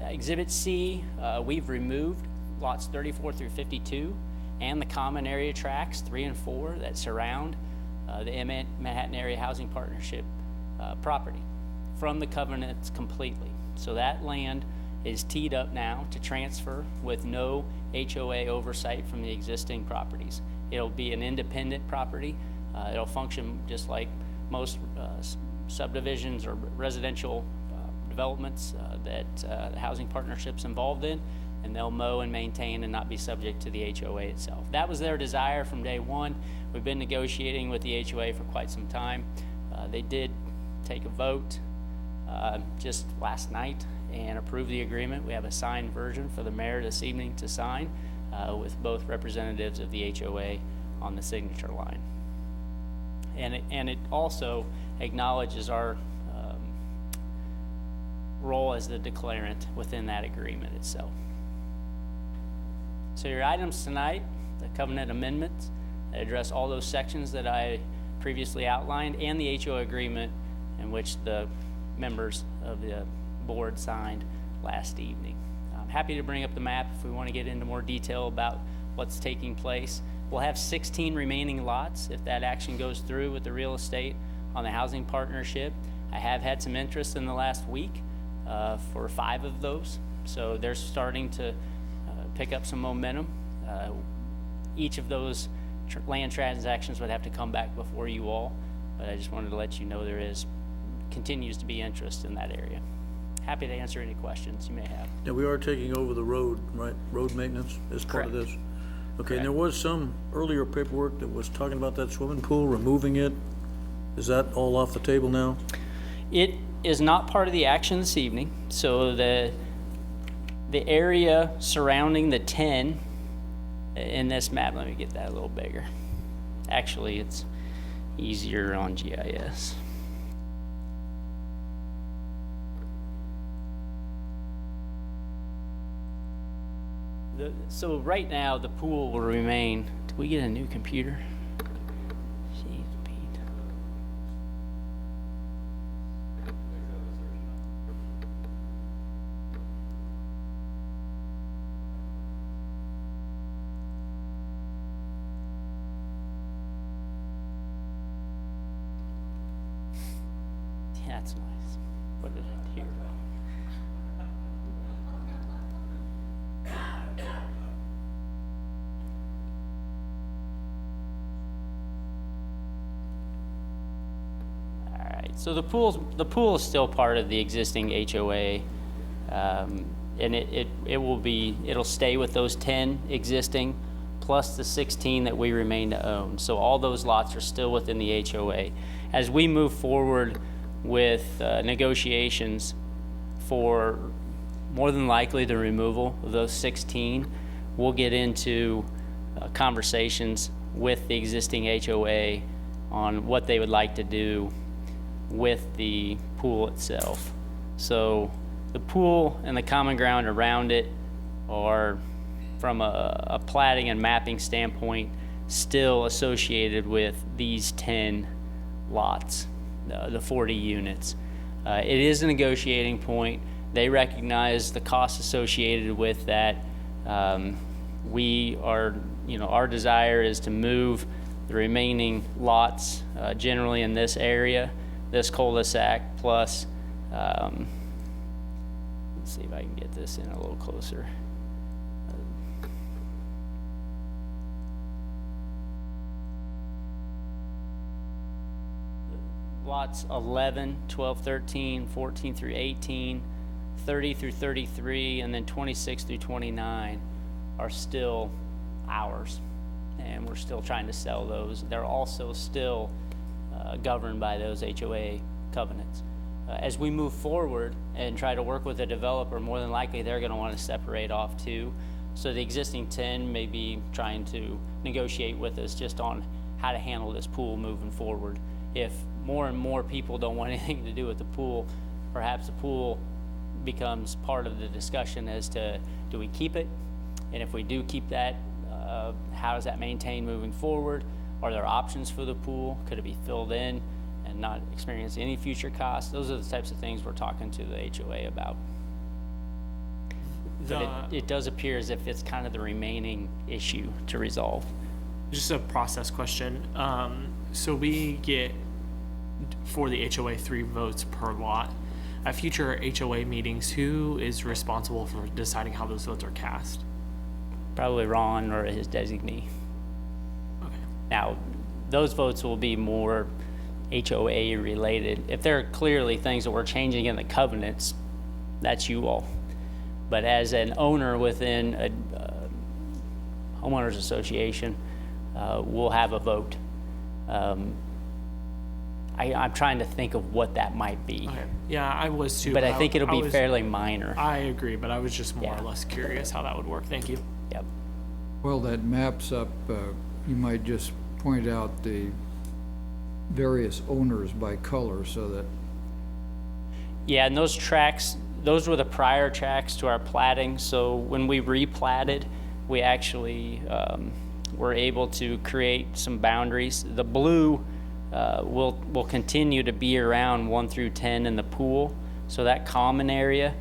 Exhibit C, we've removed lots 34 through 52 and the common area tracts 3 and 4 that surround the Manhattan Area Housing Partnership property from the covenants completely. So that land is teed up now to transfer with no HOA oversight from the existing properties. It'll be an independent property. It'll function just like most subdivisions or residential developments that the housing partnership's involved in, and they'll mow and maintain and not be subject to the HOA itself. That was their desire from day one. We've been negotiating with the HOA for quite some time. They did take a vote just last night and approve the agreement. We have a signed version for the mayor this evening to sign with both representatives of the HOA on the signature line. And it also acknowledges our role as the declarant within that agreement itself. So your items tonight, the covenant amendments, that address all those sections that I previously outlined, and the HOA agreement in which the members of the board signed last evening. I'm happy to bring up the map if we want to get into more detail about what's taking place. We'll have 16 remaining lots if that action goes through with the real estate on the housing partnership. I have had some interest in the last week for 5 of those, so they're starting to pick up some momentum. Each of those land transactions would have to come back before you all, but I just wanted to let you know continues to be interest in that area. Happy to answer any questions you may have. Now, we are taking over the road, right? Road maintenance as part of Correct. this? Okay, and there was some earlier paperwork that was talking about that swimming pool, removing it. Is that all off the table now? It is not part of the action this evening, so the area surrounding the 10 in this map, let me get that a little bigger. Actually, it's easier on GIS. So right now, the pool will remain. Did we get a new computer? Jeez, Pete. Yeah, that's nice. What did I hear? So the pool is still part of the existing HOA, and it'll stay with those 10 existing, plus the 16 that we remain to own. So all those lots are still within the HOA. As we move forward with negotiations for more than likely the removal of those 16, we'll get into conversations with the existing HOA on what they would like to do with the pool itself. So the pool and the common ground around it are, from a platting and mapping standpoint, still associated with these 10 lots, the 40 units. It is a negotiating point. They recognize the costs associated with that. We are, our desire is to move the remaining lots generally in this area, this cul-de-sac, plus, let's see if I can get this in a little closer. Lots 11, 12, 13, 14 through 18, 30 through 33, and then 26 through 29 are still ours, and we're still trying to sell those. They're also still governed by those HOA covenants. As we move forward and try to work with a developer, more than likely they're going to want to separate off too. So the existing 10 may be trying to negotiate with us just on how to handle this pool moving forward. If more and more people don't want anything to do with the pool, perhaps the pool becomes part of the discussion as to, do we keep it? And if we do keep that, how is that maintained moving forward? Are there options for the pool? Could it be filled in and not experience any future costs? Those are the types of things we're talking to the HOA about. But it does appear as if it's kind of the remaining issue to resolve. Just a process question. So we get, for the HOA, 3 votes per lot. At future HOA meetings, who is responsible for deciding how those votes are cast? Probably Ron or his designee. Okay. Now, those votes will be more HOA related. If there are clearly things that we're changing in the covenants, that's you all. But as an owner within a homeowners association, we'll have a vote. I'm trying to think of what that might be. Okay. Yeah, I was too. But I think it'll be fairly minor. I agree, but I was just more or less curious how that would work. Thank you. Yep. Well, that maps up, you might just point out the various owners by color so that, Yeah, and those tracks, those were the prior tracks to our platting. So when we replatted, we actually were able to create some boundaries. The blue will continue to be around 1 through 10 in the pool. So that common area,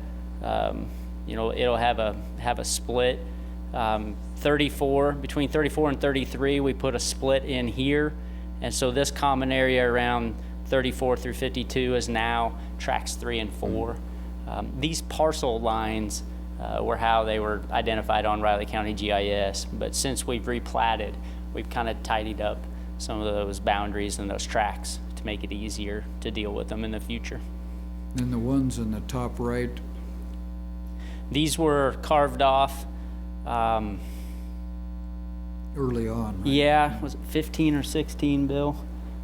it'll have a split. 34, between 34 and 33, we put a split in here. And so this common area around 34 through 52 is now tracks 3 and 4. These parcel lines were how they were identified on Riley County GIS, but since we've replatted, we've kind of tidied up some of those boundaries and those tracks to make it easier to deal with them in the future. and the ones in the top right, These were carved off, early on, right? yeah, was it 15 or 16, Bill,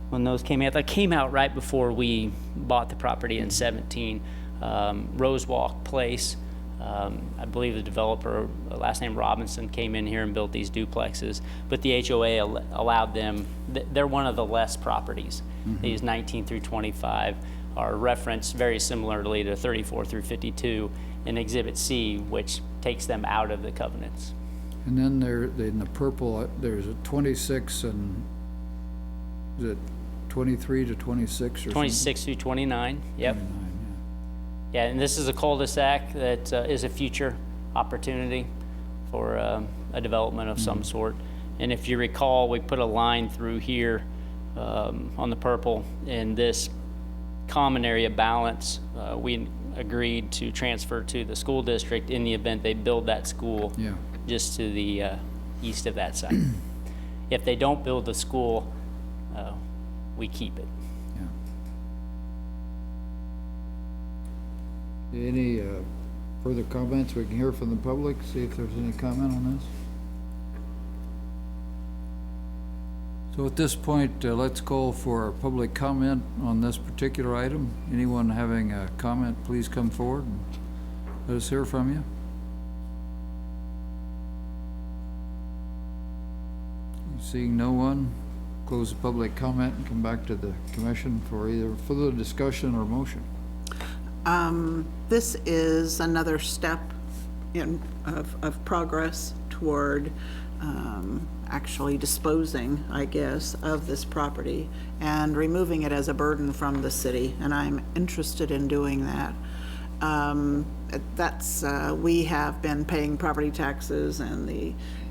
when those came out? That came out right before we bought the property in 17. Rose Walk Place, I believe the developer, last name Robinson, came in here and built these duplexes, but the HOA allowed them, they're one of the less properties. These 19 through 25 are referenced very similarly to 34 through 52 in Exhibit C, which takes them out of the covenants. And then there, in the purple, there's a 26 and, is it 23 to 26 or something? 26 through 29, yep. 29, Yeah, and this is a cul-de-sac that is a future opportunity for a development of some sort. And if you recall, we put a line through here on the purple, and this common area balance, we agreed to transfer to the school district in the event they build that school Yeah. just to the east of that site. If they don't build the school, we keep it. yeah. Any further comments? We can hear from the public, see if there's any comment on this. So at this point, let's call for public comment on this particular item. Anyone having a comment, please come forward and let us hear from you. Seeing no one, close the public comment and come back to the commission for either further discussion or motion. This is another step of progress toward actually disposing, I guess, of this property and removing it as a burden from the city, and I'm interested in doing that. We have been paying property taxes and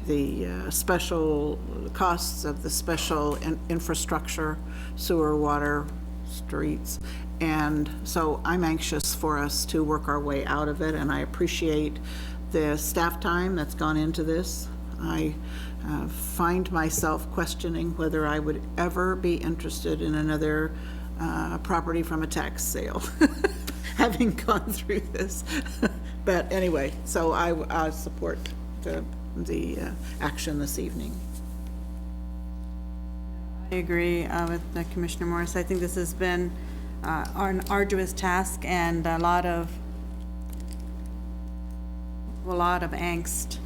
the special costs of the special infrastructure, sewer, water, streets. And so I'm anxious for us to work our way out of it, and I appreciate the staff time that's gone into this. I find myself questioning whether I would ever be interested in another property from a tax sale, having gone through this. But anyway, so I support the action this evening. I agree with Commissioner Morris. I think this has been an arduous task and a lot of angst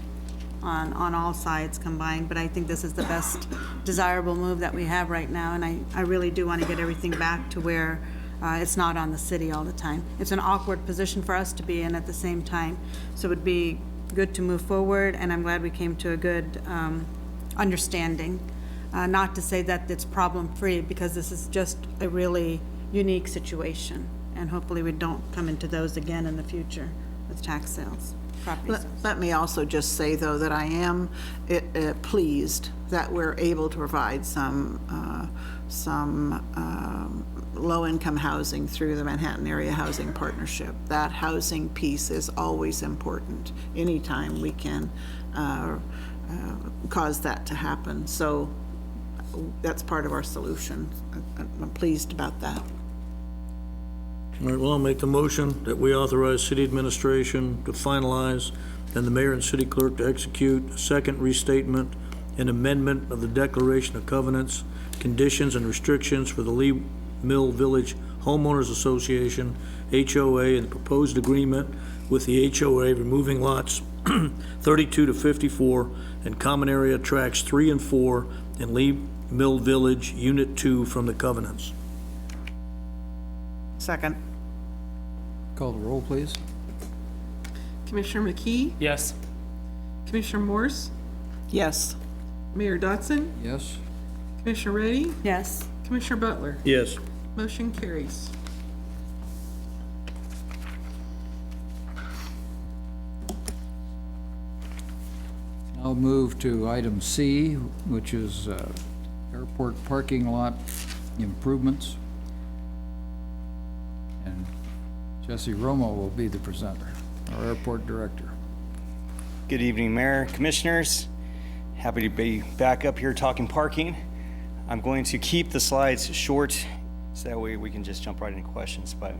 on all sides combined, but I think this is the best desirable move that we have right now, and I really do want to get everything back to where It's not on the city all the time. It's an awkward position for us to be in at the same time. So it would be good to move forward, and I'm glad we came to a good understanding. Not to say that it's problem-free, because this is just a really unique situation. And hopefully we don't come into those again in the future with tax sales, property sales. Let me also just say, though, that I am pleased that we're able to provide some low-income housing through the Manhattan Area Housing Partnership. That housing piece is always important, anytime we can cause that to happen. So that's part of our solution. I'm pleased about that. All right, well, I'll make the motion that we authorize city administration to finalize and the mayor and city clerk to execute a second restatement and amendment of the Declaration of Covenants, Conditions, and Restrictions for the Lee Mill Village Homeowners Association, HOA, and the proposed agreement with the HOA removing lots 32 to 54 and common area tracts 3 and 4 in Lee Mill Village, Unit 2 from the covenants. Second. Call the roll, please. Commissioner McKee, Yes. Commissioner Morse, Yes. Mayor Dotson, Yes? Commissioner Reddy, Yes. Commissioner Butler. Yes. Motion carries. I'll move to item C, which is airport parking lot improvements. And Jesse Romo will be the presenter, our airport director. Good evening, Mayor, Commissioners. Happy to be back up here talking parking. I'm going to keep the slides short so that way we can just jump right into questions. But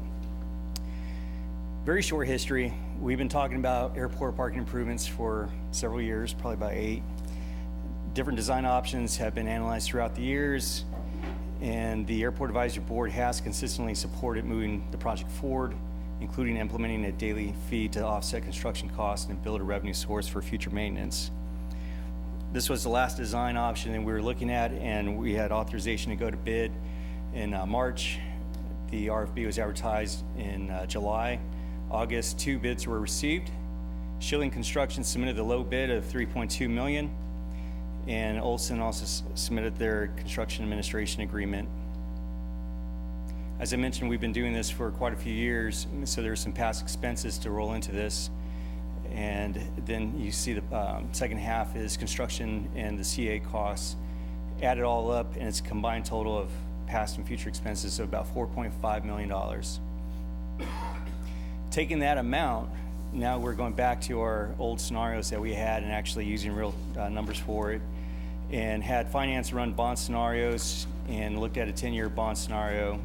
very short history. We've been talking about airport parking improvements for several years, probably about 8. Different design options have been analyzed throughout the years, and the Airport Advisory Board has consistently supported moving the project forward, including implementing a daily fee to offset construction costs and build a revenue source for future maintenance. This was the last design option that we were looking at, and we had authorization to go to bid in March. The RFP was advertised in July. August, 2 bids were received. Schilling Construction submitted the low bid of $3.2 million, and Olson also submitted their construction administration agreement. As I mentioned, we've been doing this for quite a few years, so there's some past expenses to roll into this. And then you see the second half is construction and the CA costs. Add it all up, and it's a combined total of past and future expenses of about $4.5 million. Taking that amount, now we're going back to our old scenarios that we had and actually using real numbers for it, and had finance run bond scenarios and looked at a 10-year bond scenario.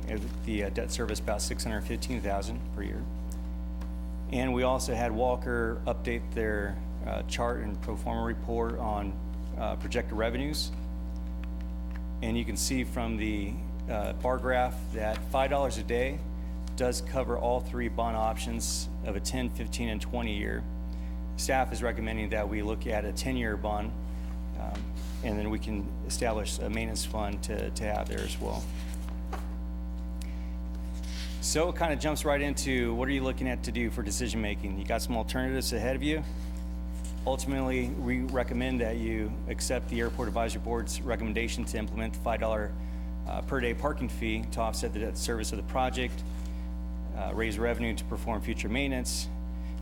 The debt service about $615,000 per year. And we also had Walker update their chart and pro forma report on projected revenues. And you can see from the bar graph that $5 a day does cover all 3 bond options of a 10, 15, and 20 year. Staff is recommending that we look at a 10-year bond, and then we can establish a maintenance fund to have there as well. So it kind of jumps right into what are you looking at to do for decision making? You got some alternatives ahead of you. Ultimately, we recommend that you accept the Airport Advisory Board's recommendation to implement the $5 per day parking fee to offset the debt service of the project, raise revenue to perform future maintenance,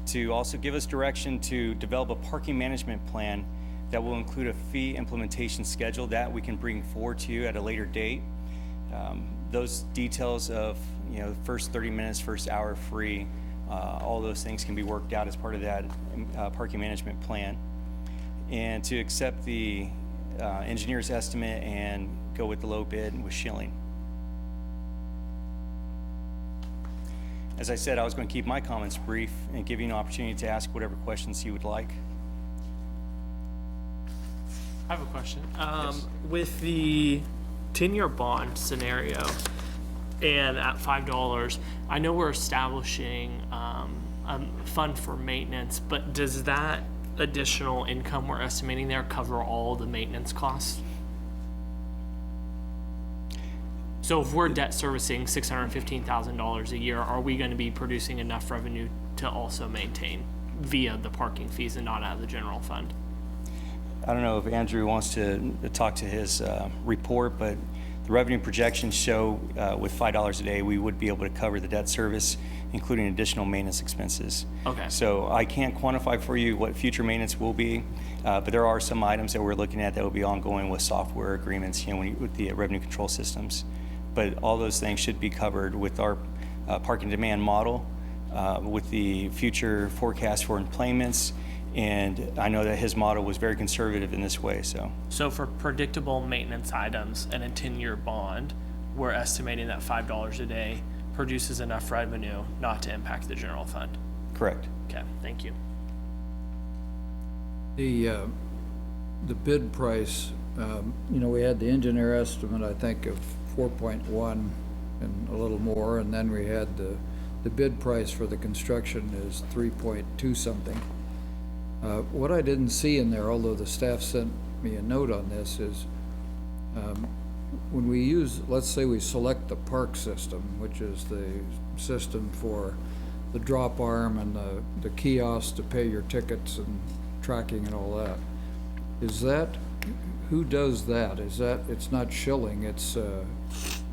to also give us direction to develop a parking management plan that will include a fee implementation schedule that we can bring forward to you at a later date. Those details of, the first 30 minutes, first hour free, all those things can be worked out as part of that parking management plan. And to accept the engineer's estimate and go with the low bid with Schilling. As I said, I was going to keep my comments brief and give you an opportunity to ask whatever questions you would like. I have a question. Yes. With the 10-year bond scenario and at $5, I know we're establishing a fund for maintenance, but does that additional income we're estimating there cover all the maintenance costs? So if we're debt servicing $615,000 a year, are we going to be producing enough revenue to also maintain via the parking fees and not out of the general fund? I don't know if Andrew wants to talk to his report, but the revenue projections show with $5 a day, we would be able to cover the debt service, including additional maintenance expenses. Okay. So I can't quantify for you what future maintenance will be, but there are some items that we're looking at that will be ongoing with software agreements, with the revenue control systems. But all those things should be covered with our parking demand model, with the future forecast for employments. And I know that his model was very conservative in this way, so. So for predictable maintenance items and a 10-year bond, we're estimating that $5 a day produces enough revenue not to impact the general fund. Correct. Okay, thank you. The bid price, we had the engineer estimate, I think, of 4.1 and a little more, and then we had the bid price for the construction is 3.2 something. What I didn't see in there, although the staff sent me a note on this, is when we use, let's say we select the park system, which is the system for the drop arm and the kiosk to pay your tickets and tracking and all that. Is that, who does that? Is that, it's not Schilling, it's,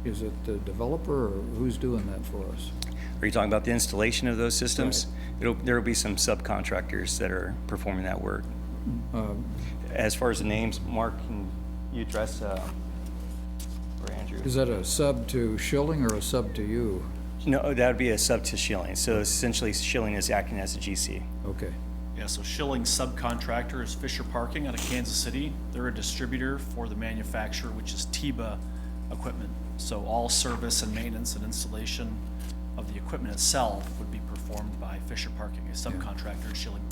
is it the developer or who's doing that for us? Are you talking about the installation of those systems? Right. There will be some subcontractors that are performing that work. As far as the names, Mark, can you address, or Andrew? Is that a sub to Schilling or a sub to you? No, that would be a sub to Schilling. So essentially Schilling is acting as a GC. Okay. Yeah, so Schilling's subcontractor is Fisher Parking out of Kansas City. They're a distributor for the manufacturer, which is TIBA equipment. So all service and maintenance and installation of the equipment itself would be performed by Fisher Parking, a subcontractor at Schilling.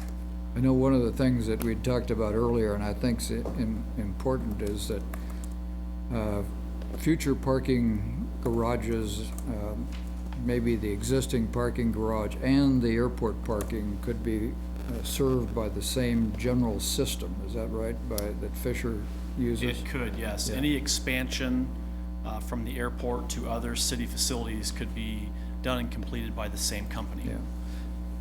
I know one of the things that we talked about earlier, and I think is important, is that future parking garages, maybe the existing parking garage and the airport parking could be served by the same general system. Is that right? That Fisher uses? It could, yes. Yeah. Any expansion from the airport to other city facilities could be done and completed by the same company. Yeah.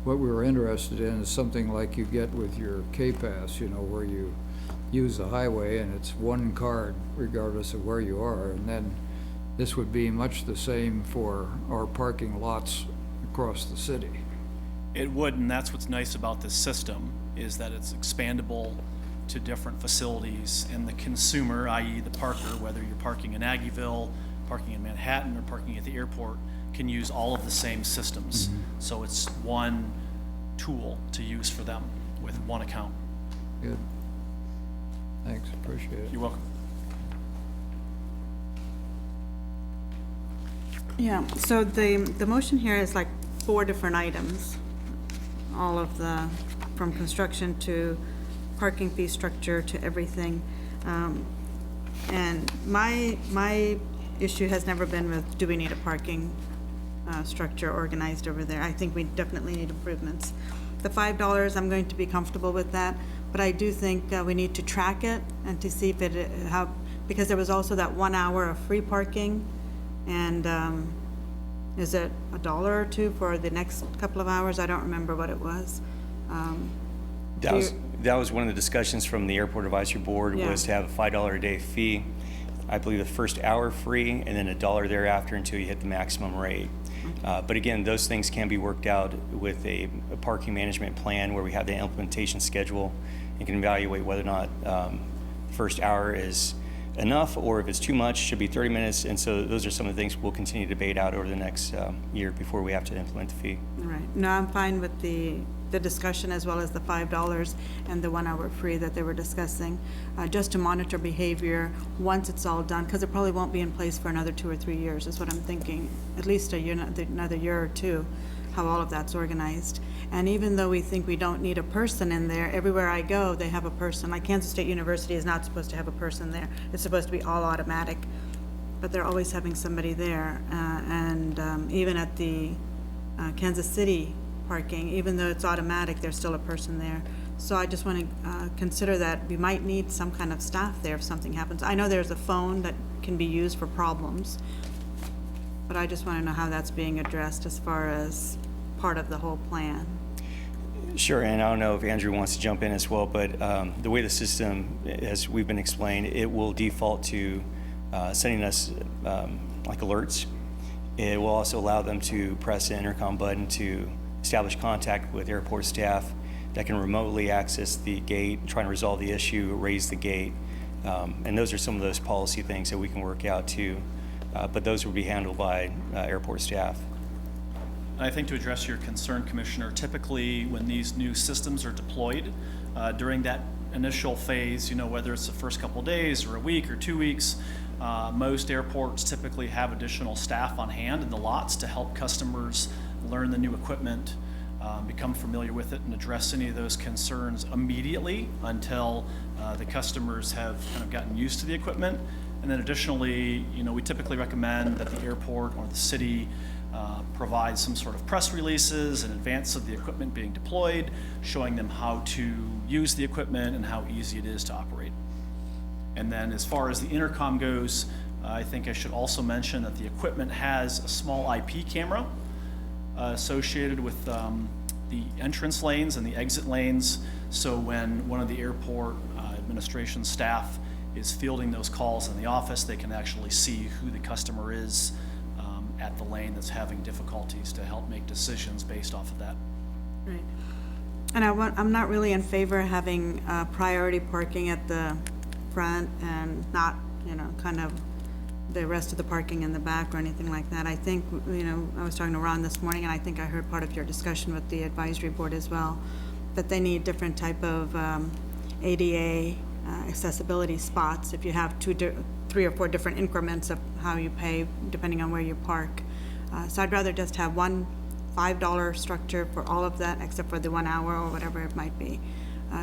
What we were interested in is something like you get with your K-Pass, where you use the highway and it's one card regardless of where you are. And then this would be much the same for our parking lots across the city. It would, and that's what's nice about this system, is that it's expandable to different facilities, and the consumer, i.e. the parker, whether you're parking in Aggieville, parking in Manhattan, or parking at the airport, can use all of the same systems. So it's one tool to use for them with one account. Good. Thanks, appreciate it. You're welcome. Yeah, so the motion here is like 4 different items. All of from construction to parking fee structure to everything. And my issue has never been with, do we need a parking structure organized over there? I think we definitely need improvements. The $5, I'm going to be comfortable with that, but I do think we need to track it and to see if because there was also that 1 hour of free parking, and is it $1 or $2 for the next couple of hours? I don't remember what it was. That was one of the discussions from the Airport Advisory Board, was to have a $5 a day fee. I believe the first hour free, and then $1 thereafter until you hit the maximum rate. But again, those things can be worked out with a parking management plan where we have the implementation schedule and can evaluate whether or not the first hour is enough, or if it's too much, should be 30 minutes. And so those are some of the things we'll continue to debate out over the next year before we have to implement the fee. All right. No, I'm fine with the discussion as well as the $5 and the 1 hour free that they were discussing, just to monitor behavior once it's all done, because it probably won't be in place for another 2 or 3 years, is what I'm thinking, at least another year or two, how all of that's organized. And even though we think we don't need a person in there, everywhere I go, they have a person. Like Kansas State University is not supposed to have a person there. It's supposed to be all automatic, but they're always having somebody there. Even at the Kansas City parking, even though it's automatic, there's still a person there. So I just want to consider that we might need some kind of staff there if something happens. I know there's a phone that can be used for problems, but I just want to know how that's being addressed as far as part of the whole plan. Sure, and I don't know if Andrew wants to jump in as well, but the way the system, as we've been explained, it will default to sending us like alerts. It will also allow them to press the intercom button to establish contact with airport staff that can remotely access the gate, try to resolve the issue, raise the gate. And those are some of those policy things that we can work out too. But those will be handled by airport staff. And I think to address your concern, Commissioner, typically when these new systems are deployed, during that initial phase, whether it's the first couple days or a week or 2 weeks, most airports typically have additional staff on hand in the lots to help customers learn the new equipment, become familiar with it, and address any of those concerns immediately until the customers have kind of gotten used to the equipment. And then additionally, we typically recommend that the airport or the city provide some sort of press releases in advance of the equipment being deployed, showing them how to use the equipment and how easy it is to operate. And then as far as the intercom goes, I think I should also mention that the equipment has a small IP camera associated with the entrance lanes and the exit lanes. So when one of the airport administration staff is fielding those calls in the office, they can actually see who the customer is at the lane that's having difficulties to help make decisions based off of that. Right. And I'm not really in favor of having priority parking at the front and not, kind of the rest of the parking in the back or anything like that. I think, I was talking to Ron this morning, and I think I heard part of your discussion with the advisory board as well, that they need different type of ADA accessibility spots. If you have 3 or 4 different increments of how you pay, depending on where you park. So I'd rather just have one $5 structure for all of that, except for the 1 hour or whatever it might be.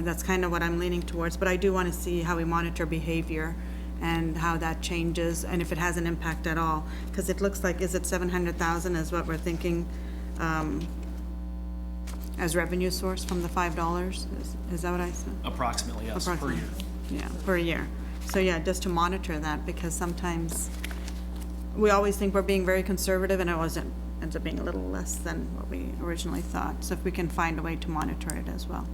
That's kind of what I'm leaning towards, but I do want to see how we monitor behavior and how that changes, and if it has an impact at all. Because it looks like, is it 700,000 is what we're thinking as revenue source from the $5? Is that what I said? Approximately, yes, per year. Yeah, per year. So yeah, just to monitor that, because sometimes we always think we're being very conservative, and it ends up being a little less than what we originally thought. So if we can find a way to monitor it as well.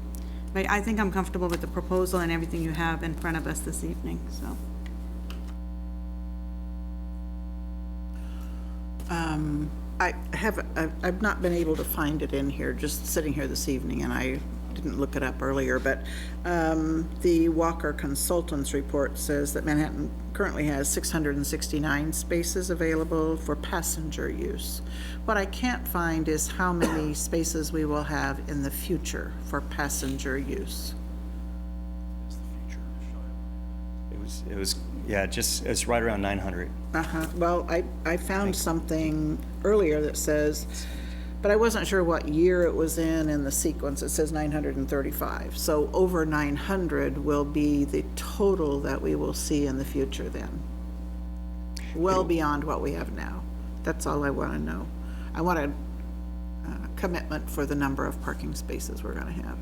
But I think I'm comfortable with the proposal and everything you have in front of us this evening, so. I've not been able to find it in here, just sitting here this evening, and I didn't look it up earlier, but the Walker Consultants report says that Manhattan currently has 669 spaces available for passenger use. What I can't find is how many spaces we will have in the future for passenger use. It's right around 900. Well, I found something earlier that says, but I wasn't sure what year it was in the sequence. It says 935. So over 900 will be the total that we will see in the future then. Well beyond what we have now. That's all I want to know. I want a commitment for the number of parking spaces we're going to have.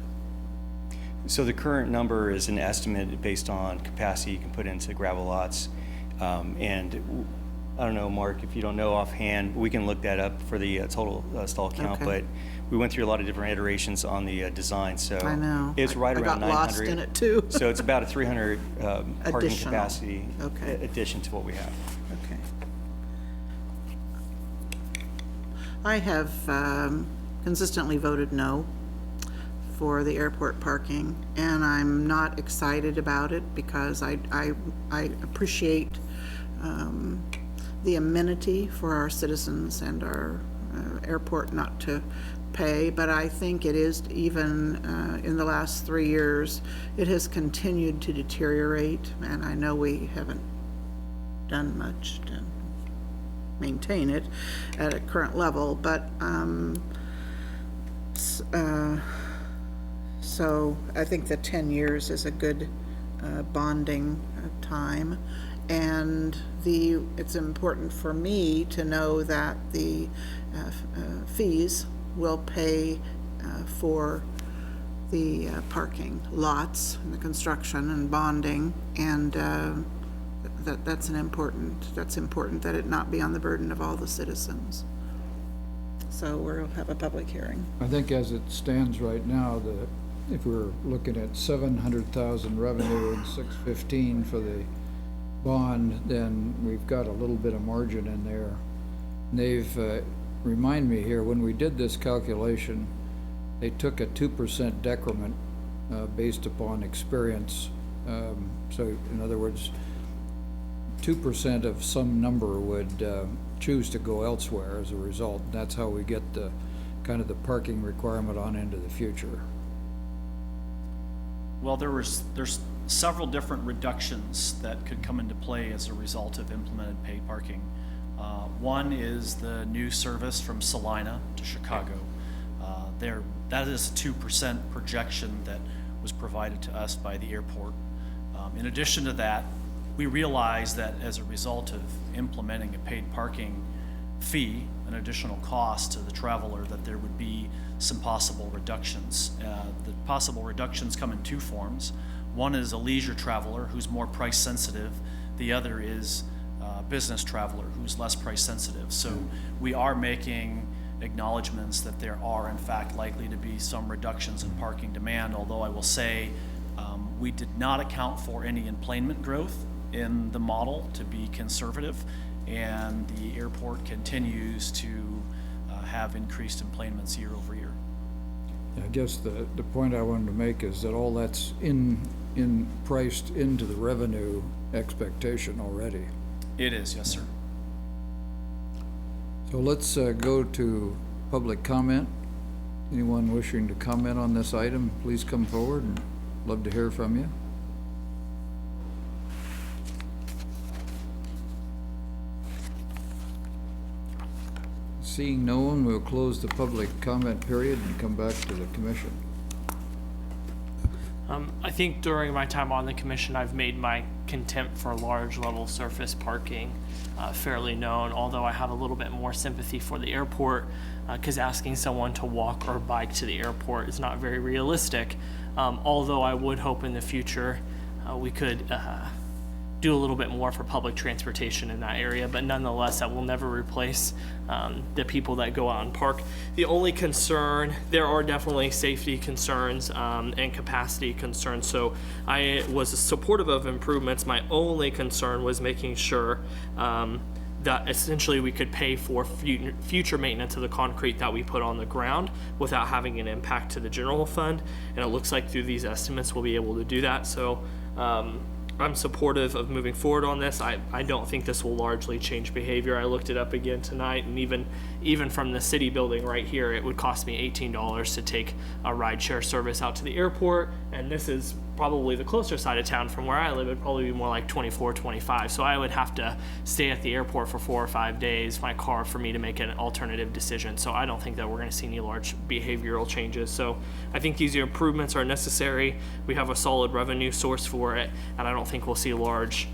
So the current number is an estimate based on capacity you can put into gravel lots. And I don't know, Mark, if you don't know offhand, we can look that up for the total stall count, Okay. but we went through a lot of different iterations on the design, so. I know. It's right I around got 900. lost in it too. So it's about a 300 parking Additional. capacity Okay. addition to what we have. Okay. I have consistently voted no for the airport parking, and I'm not excited about it because I appreciate the amenity for our citizens and our airport not to pay, but I think it is, even in the last 3 years, it has continued to deteriorate, and I know we haven't done much to maintain it at a current level, but so I think that 10 years is a good bonding time, and it's important for me to know that the fees will pay for the parking lots and the construction and bonding, and that's important that it not be on the burden of all the citizens. So we'll have a public hearing. I think as it stands right now, if we're looking at 700,000 revenue and 615 for the bond, then we've got a little bit of margin in there. And they've, remind me here, when we did this calculation, they took a 2% decrement based upon experience. So in other words, 2% of some number would choose to go elsewhere as a result. That's how we get the kind of the parking requirement on into the future. Well, there's several different reductions that could come into play as a result of implemented paid parking. One is the new service from Salina to Chicago. That is a 2% projection that was provided to us by the airport. In addition to that, we realized that as a result of implementing a paid parking fee, an additional cost to the traveler, that there would be some possible reductions. The possible reductions come in two forms. One is a leisure traveler who's more price sensitive. The other is a business traveler who's less price sensitive. So we are making acknowledgments that there are in fact likely to be some reductions in parking demand, although I will say we did not account for any enplanement growth in the model to be conservative, and the airport continues to have increased enplanements year over year. I guess the point I wanted to make is that all that's priced into the revenue expectation already. It is, yes, sir. So let's go to public comment. Anyone wishing to comment on this item, please come forward, and love to hear from you. Seeing no one, we'll close the public comment period and come back to the commission. I think during my time on the commission, I've made my contempt for large level surface parking fairly known, although I have a little bit more sympathy for the airport because asking someone to walk or bike to the airport is not very realistic. Although I would hope in the future we could do a little bit more for public transportation in that area, but nonetheless, that will never replace the people that go out and park. The only concern, there are definitely safety concerns and capacity concerns, so I was supportive of improvements. My only concern was making sure that essentially we could pay for future maintenance of the concrete that we put on the ground without having an impact to the general fund, and it looks like through these estimates we'll be able to do that. So I'm supportive of moving forward on this. I don't think this will largely change behavior. I looked it up again tonight, and even from the city building right here, it would cost me $18 to take a rideshare service out to the airport, and this is probably the closer side of town from where I live. It'd probably be more like 24, 25. So I would have to stay at the airport for 4 or 5 days, my car, for me to make an alternative decision. So I don't think that we're going to see any large behavioral changes. So I think these improvements are necessary. We have a solid revenue source for it, and I don't think we'll see large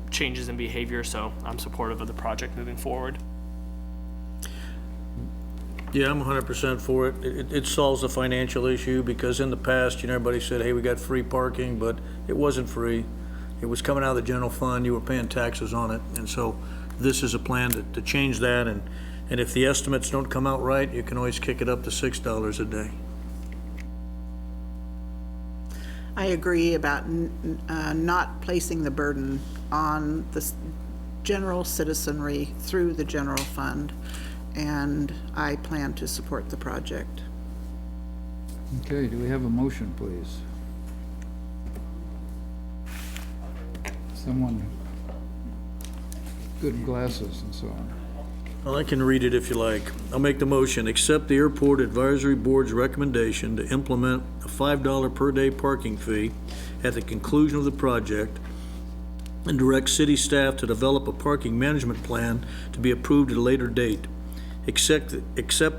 changes in behavior. So I'm supportive of the project moving forward. Yeah, I'm 100% for it. It solves the financial issue, because in the past, everybody said, hey, we got free parking, but it wasn't free. It was coming out of the general fund, you were paying taxes on it, and so this is a plan to change that, and if the estimates don't come out right, you can always kick it up to $6 a day. I agree about not placing the burden on the general citizenry through the general fund, and I plan to support the project. Okay, do we have a motion, please? Someone, good glasses and so on. Well, I can read it if you like. I'll make the motion. Accept the Airport Advisory Board's recommendation to implement a $5 per day parking fee at the conclusion of the project, and direct city staff to develop a parking management plan to be approved at a later date. Accept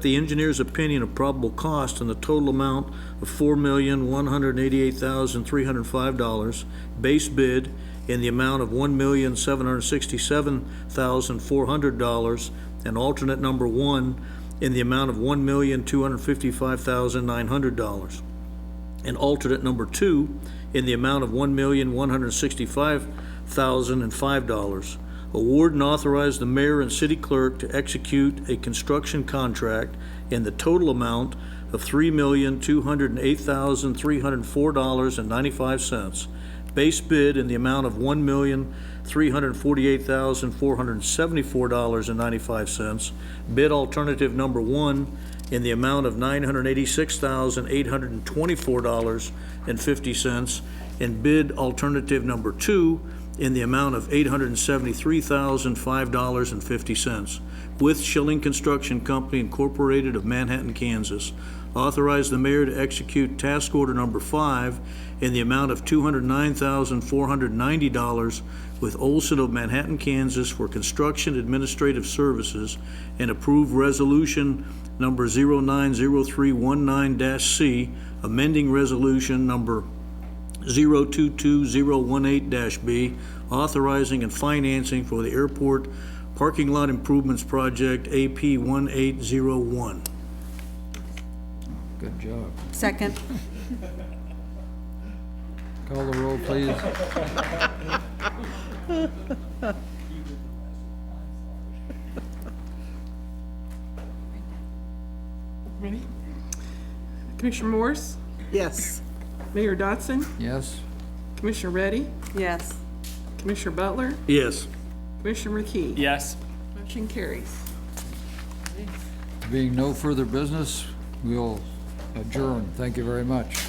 the engineer's opinion of probable cost in the total amount of $4,188,305, base bid in the amount of $1,767,400, and alternate number 1 in the amount of $1,255,900, and alternate number 2 in the amount of $1,165,000 $1,005. Award and authorize the mayor and city clerk to execute a construction contract in the total amount of $3,208,304.95. Base bid in the amount of $1,348,474.95. Bid alternative number 1 in the amount of $986,824.50. And bid alternative number 2 in the amount of $873,005.50 with Schilling Construction Company Incorporated of Manhattan, Kansas. Authorize the mayor to execute task order number 5 in the amount of $209,490 with Olson of Manhattan, Kansas for construction administrative services, and approve resolution number 090319-C, amending resolution number 022018-B, authorizing and financing for the airport parking lot improvements project AP 1801. Good job. Second. Call the roll, please. Ready? Commissioner Morse? Yes. Mayor Dotson? Yes? Commissioner Reddy? Yes. Commissioner Butler? Yes. Commissioner McKee? Yes. Motion carries. Being no further business, we'll adjourn. Thank you very much.